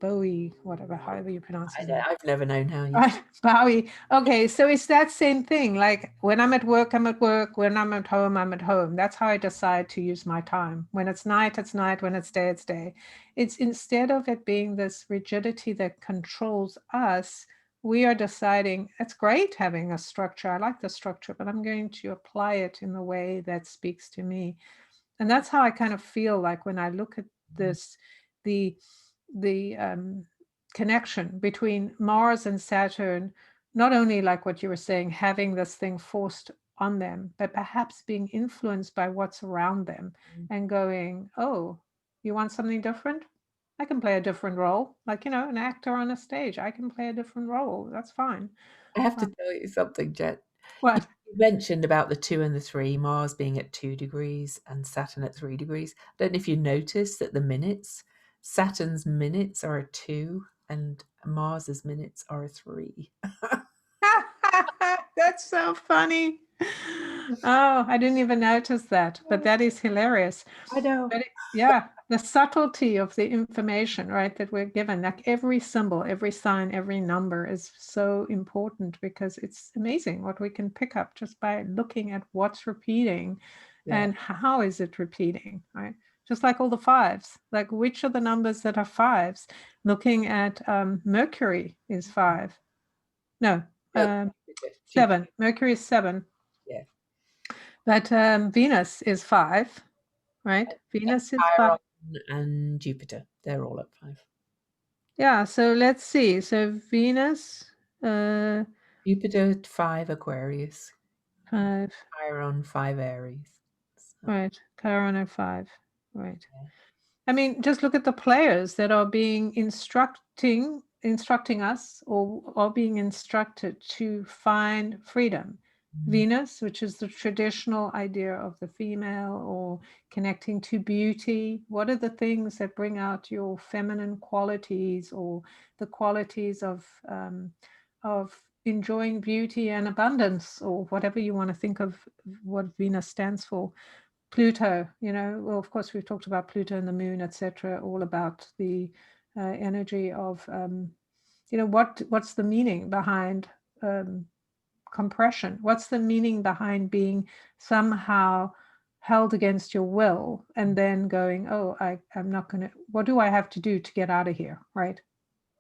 Bowie, whatever, however you pronounce his name. I've never known how you. Right, Bowie. Okay, so it's that same thing. Like when I'm at work, I'm at work. When I'm at home, I'm at home. That's how I decide to use my time. When it's night, it's night. When it's day, it's day. It's instead of it being this rigidity that controls us, we are deciding it's great having a structure. I like the structure, but I'm going to apply it in the way that speaks to me. And that's how I kind of feel like when I look at this, the the connection between Mars and Saturn, not only like what you were saying, having this thing forced on them, but perhaps being influenced by what's around them and going, oh, you want something different? I can play a different role. Like, an actor on a stage, I can play a different role. That's fine. I have Uh, to tell you something, Jet. You what? mentioned about the 2 and the 3, Mars being at 2 degrees and Saturn at 3 degrees. I don't know if you noticed that the minutes, Saturn's minutes are a 2 and Mars's minutes are a 3. That's so funny. Oh, I didn't even notice that, but that is hilarious. I know. But yeah, the subtlety of the information, right, that we're given, like every symbol, every sign, every number is so important because it's amazing what we can pick up just by looking at what's repeating Yeah. and how is it repeating, right? Just like all the fives, like which are the numbers that are fives? Looking at Mercury is five. No, No, um, Jupiter, seven. Mercury is seven, yeah. but Venus is five, right? Venus is five. Chiron and Jupiter, they're all at 5. Yeah, so let's see. So Venus, Jupiter at 5 Aquarius, five, Chiron 5 Aries. So, right? Chiron at five, right? yeah. I mean, just look at the players that are being instructing us or are being instructed to find freedom. Mhm. Venus, which is the traditional idea of the female or connecting to beauty. What are the things that bring out your feminine qualities or the qualities of enjoying beauty and abundance or whatever you want to think of what Venus stands for? Pluto, well, of course, we've talked about Pluto and the moon, etc., all about the energy of, what's the meaning behind compression? What's the meaning behind being somehow held against your will and then going, oh, I'm not going to, what do I have to do to get out of here, right?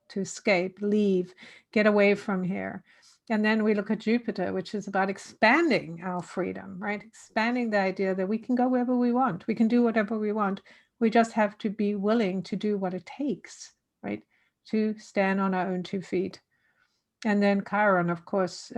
To escape, leave, get away from here. And then we look at Jupiter, which is about expanding our freedom, right? Expanding the idea that we can go wherever we want. We can do whatever we want. We just have to be willing to do what it takes, right? To stand on our own 2 feet. And then Chiron, of course,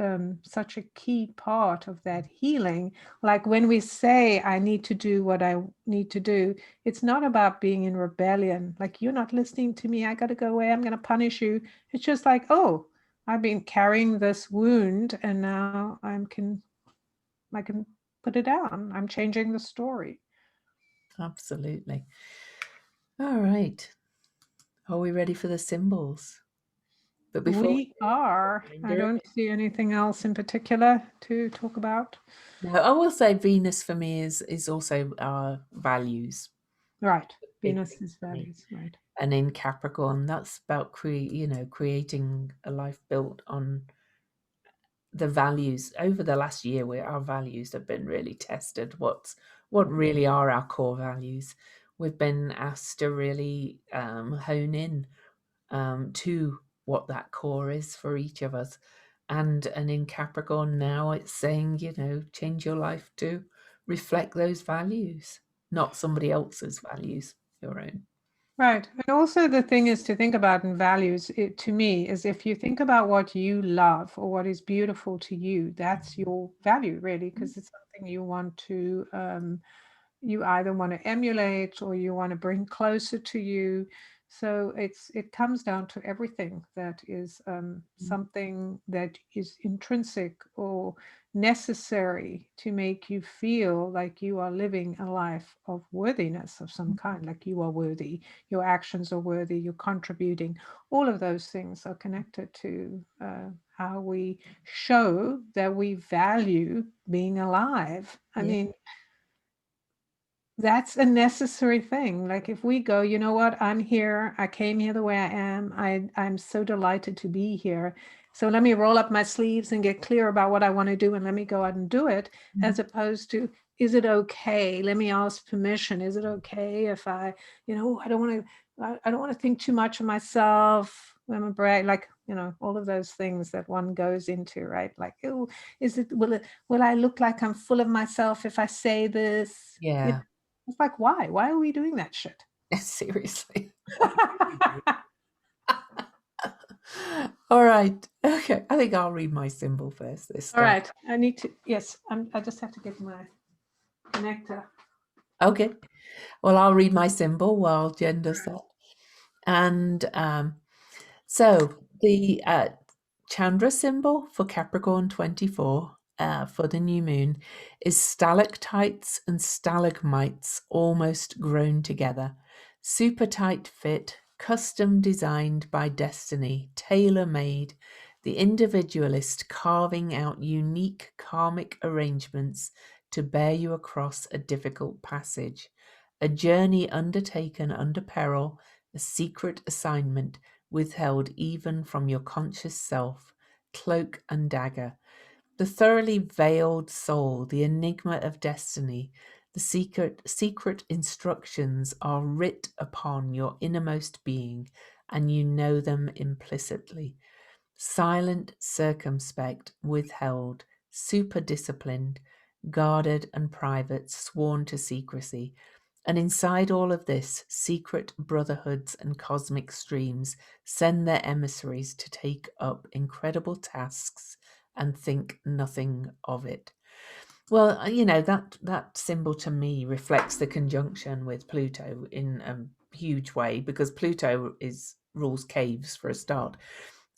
such a key part of that healing. Like when we say, I need to do what I need to do, it's not about being in rebellion. Like, you're not listening to me. I got to go away. I'm going to punish you. It's just like, oh, I've been carrying this wound and now I can put it down. I'm changing the story. Absolutely. All right. Are we ready for the symbols? But before we We are. do, I reminder. don't see anything else in particular to talk about. No, I will say Venus for me is also our values. Right. Big thing Venus's for me. values. Right. And in Capricorn, that's about creating a life built on the values. Over the last year, where our values have been really tested. What really are our core values? We've been asked to really hone in to what that core is for each of us. And in Capricorn now, it's saying, change your life to reflect those values, not somebody else's values, your own. Right. And also the thing is to think about in values, to me, is if you think about what you love or what is beautiful to you, that's your value, really, because it's something you want to you either want to emulate or you want to bring closer to you. So it comes down to everything that is something that is intrinsic or necessary to make you feel like you are living a life of worthiness of some kind, like you are worthy, your actions are worthy, you're contributing. All of those things are connected to how we show that we value being alive. I Yeah, mean, that's a necessary thing. Like if we go, you know what, I'm here, I came here the way I am, I'm so delighted to be here. So let me roll up my sleeves and get clear about what I want to do and let me go out and do it, as opposed to, is it okay? Let me ask permission. Is it okay if I don't want to, I don't want to think too much of myself. I'm a brag, like, all of those things that one goes into, right? Like, oh, will I look like I'm full of myself if I say this? yeah. It's like, why? Why are we doing that shit? Seriously. Why do we do All right. Okay. I think I'll read my symbol first this All time. right. I need to, yes, I just have to get my connector. Okay. Well, I'll read my symbol while Jen does that. And so the Chandra symbol for Capricorn 24 for the new moon is stalactites and stalagmites almost grown together. Super tight fit, custom designed by destiny, tailor made, the individualist carving out unique karmic arrangements to bear you across a difficult passage. A journey undertaken under peril, a secret assignment withheld even from your conscious self, cloak and dagger, the thoroughly veiled soul, the enigma of destiny, the secret instructions are writ upon your innermost being, and you know them implicitly. Silent, circumspect, withheld, super disciplined, guarded and private, sworn to secrecy. And inside all of this, secret brotherhoods and cosmic streams send their emissaries to take up incredible tasks and think nothing of it. Well, that symbol to me reflects the conjunction with Pluto in a huge way, because Pluto is rules caves for a start.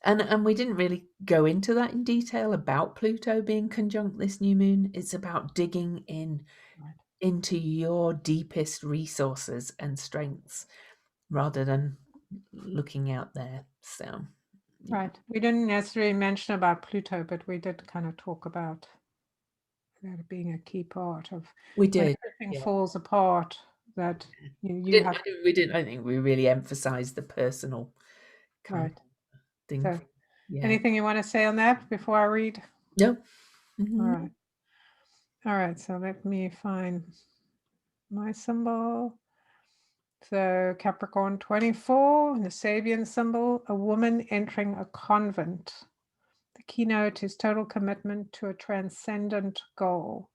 And we didn't really go into that in detail about Pluto being conjunct this new moon. It's about digging into your deepest resources and strengths rather than looking out there. So, yeah, Right. We didn't necessarily mention about Pluto, but we did kind of talk about that being a key part of we when did. everything Yeah, falls apart, that we you didn't. have, We didn't. I think we really emphasized the personal kind of right. thing. So Yeah. anything you want to say on that before I read? No. All Mhm. right. All right. So let me find my symbol. So Capricorn 24, the Sabian symbol, a woman entering a convent. The keynote is total commitment to a transcendent goal.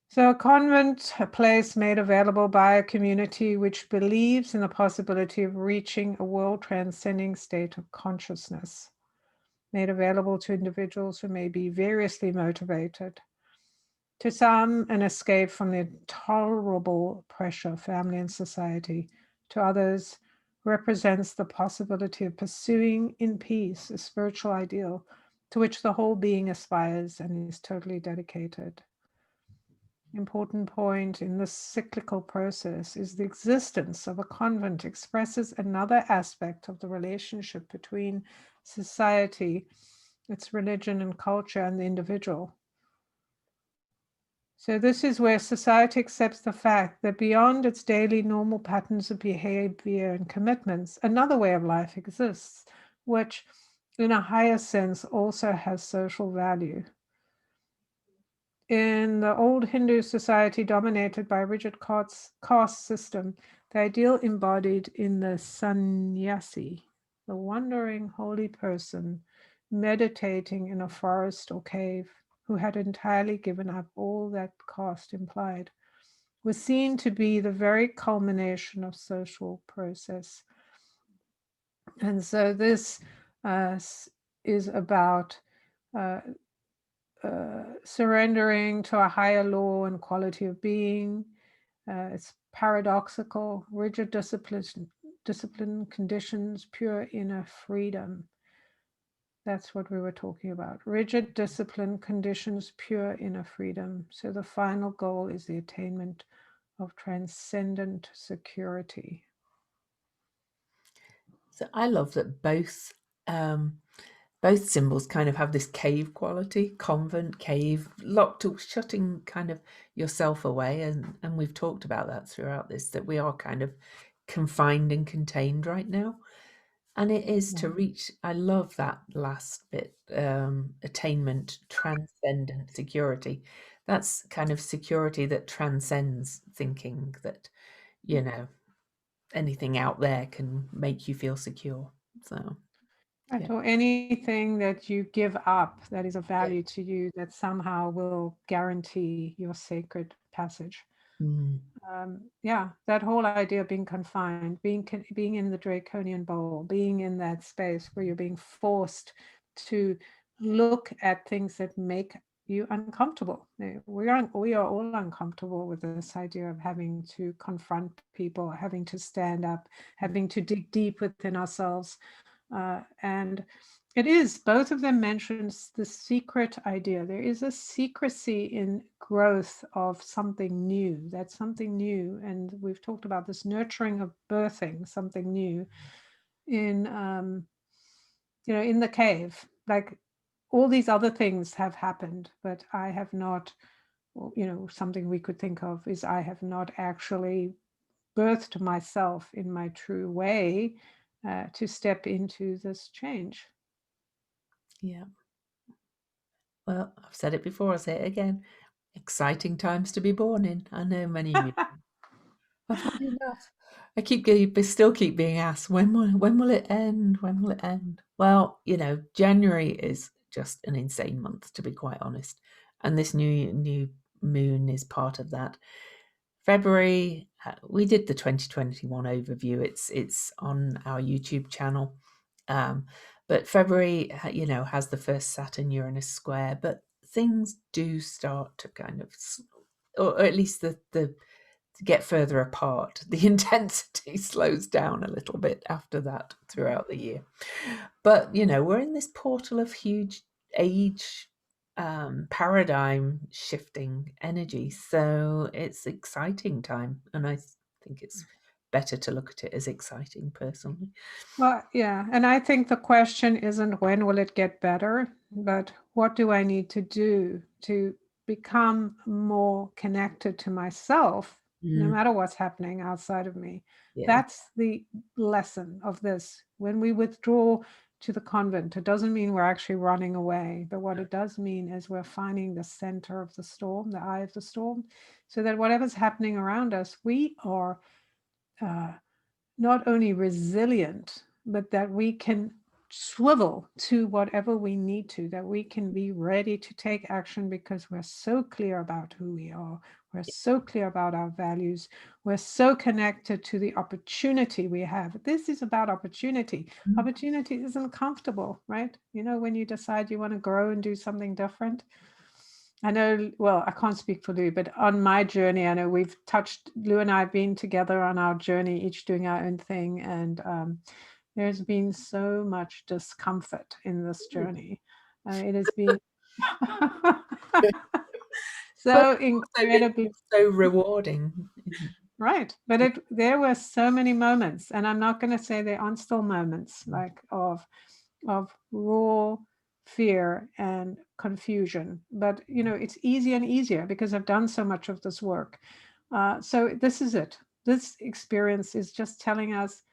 So a convent, a place made available by a community which believes in the possibility of reaching a world transcending state of consciousness, made available to individuals who may be variously motivated. To some, an escape from the intolerable pressure of family and society. To others, represents the possibility of pursuing in peace a spiritual ideal to which the whole being aspires and is totally dedicated. Important point in this cyclical process is the existence of a convent expresses another aspect of the relationship between society, its religion and culture, and the individual. So this is where society accepts the fact that beyond its daily normal patterns of behavior and commitments, another way of life exists, which in a higher sense also has social value. In the old Hindu society dominated by a rigid caste system, the ideal embodied in the sannyasi, the wandering holy person meditating in a forest or cave, who had entirely given up all that caste implied, was seen to be the very culmination of social process. And so this is about uh, surrendering to a higher law and quality of being. It's paradoxical, rigid discipline conditions, pure inner freedom. That's what we were talking about. Rigid discipline conditions, pure inner freedom. So the final goal is the attainment of transcendent security. So I love that both symbols kind of have this cave quality, convent, cave, locked to shutting kind of yourself away, and we've talked about that throughout this, that we are kind of confined and contained right now. And it is to reach, I love that last bit, attainment, transcendent security. That's kind of security that transcends thinking that, you know, anything out there can make you feel secure. So, Right, yeah. or anything that you give up that is of Yeah. value to you that somehow will guarantee your sacred passage. Mm. Yeah, that whole idea of being confined, being in the draconian bowl, being in that space where you're being forced to look at things that make you uncomfortable. We are all uncomfortable with this idea of having to confront people, having to stand up, having to dig deep within ourselves. And it is, both of them mentions the secret idea. There is a secrecy in growth of something new. That's something new. And we've talked about this nurturing of birthing something new in, in the cave. Like all these other things have happened, but I have not, something we could think of is I have not actually birthed myself in my true way to step into this change. Yeah. Well, I've said it before, I'll say it again. Exciting times to be born in. I know many of you. I've had enough. Still keep being asked, when will it end? When will it end? Well, January is just an insane month, to be quite honest. And this new moon is part of that. February, we did the 2021 overview. It's on our YouTube channel. But February, has the first Saturn Uranus square, but things do start to kind of, or at least the to get further apart. The intensity slows down a little bit after that throughout the year. But, we're in this portal of huge age paradigm shifting energy. So it's exciting time. And I think it's better to look at it as exciting personally. Well, yeah. And I think the question isn't when will it get better, but what do I need to do to become more connected to myself, no Mm, matter what's happening outside of me? yeah. That's the lesson of this. When we withdraw to the convent, it doesn't mean we're actually running away, but what it does mean is we're finding the center of the storm, the eye of the storm, so that whatever's happening around us, we are not only resilient, but that we can swivel to whatever we need to, that we can be ready to take action because we're so clear about who we are. We're so clear about our values. We're so connected to the opportunity we have. This is about opportunity. Mm, Opportunity isn't comfortable, right? When you decide you want to grow and do something different. I know, well, I can't speak for Lou, but on my journey, I know Lou and I have been together on our journey, each doing our own thing. And there's been so much discomfort in this journey. It has been but so also been incredibly so rewarding. right. But there were so many moments, and I'm not going to say there aren't still moments like of raw fear and confusion. But it's easier and easier because I've done so much of this work. So this is it. This experience is just telling us,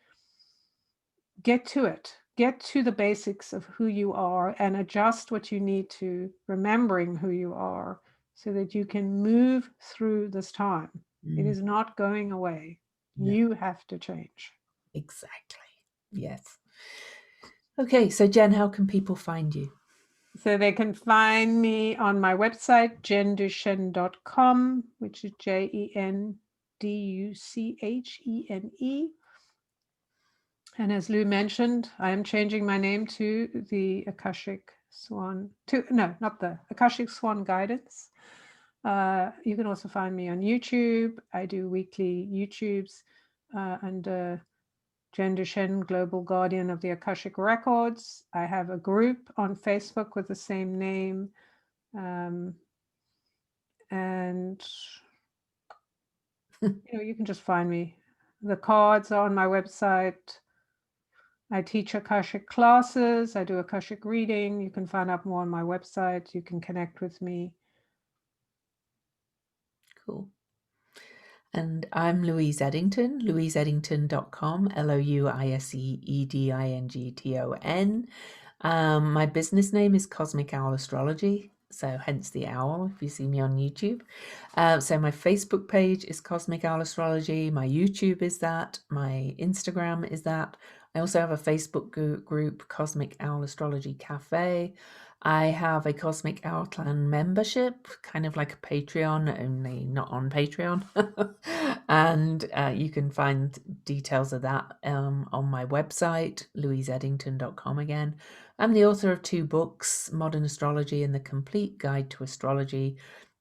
get to it. Get to the basics of who you are and adjust what you need to, remembering who you are, so that you can move through this time. It Mm, is not going away. no, You have to change. exactly. Yes. Okay, so Jen, how can people find you? So they can find me on my website, jenduchenne.com, which is JenDuchene. And as Lou mentioned, I am changing my name to the Akashic Swan, no, not the Akashic Swan Guidance. You can also find me on YouTube. I do weekly YouTubes under Jen Duchenne, Global Guardian of the Akashic Records. I have a group on Facebook with the same name. And you can just find me. The cards are on my website. I teach Akashic classes. I do Akashic reading. You can find out more on my website. You can connect with me. Cool. And I'm Louise Eddington, louiseeddington.com, LOUISEEDINGTON. My business name is Cosmic Owl Astrology, so hence the owl if you see me on YouTube. So my Facebook page is Cosmic Owl Astrology, my YouTube is that, my Instagram is that. I also have a Facebook group, Cosmic Owl Astrology Cafe. I have a Cosmic Outland membership, kind of like a Patreon, only not on Patreon. And you can find details of that on my website, louiseeddington.com again. I'm the author of 2 books, Modern Astrology and The Complete Guide to Astrology,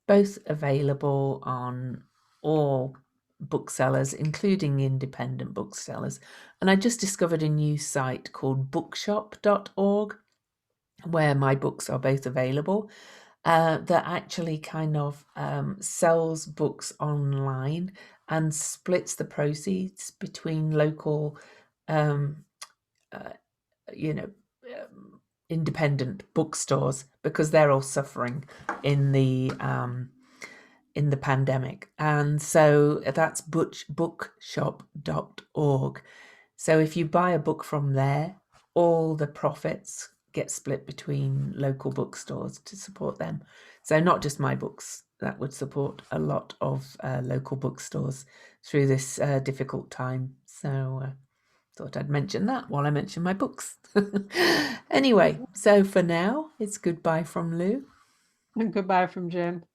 both available on all booksellers, including independent booksellers. And I just discovered a new site called bookshop.org where my books are both available, that actually kind of sells books online and splits the proceeds between local, um, uh, you know, independent bookstores because they're all suffering in the pandemic. And so that's bookshop.org. So if you buy a book from there, all the profits get split between local bookstores to support them. So not just my books, that would support a lot of local bookstores through this difficult time. So thought I'd mention that while I mention my books. Anyway, so for now, it's goodbye from Lou. And goodbye from Jen.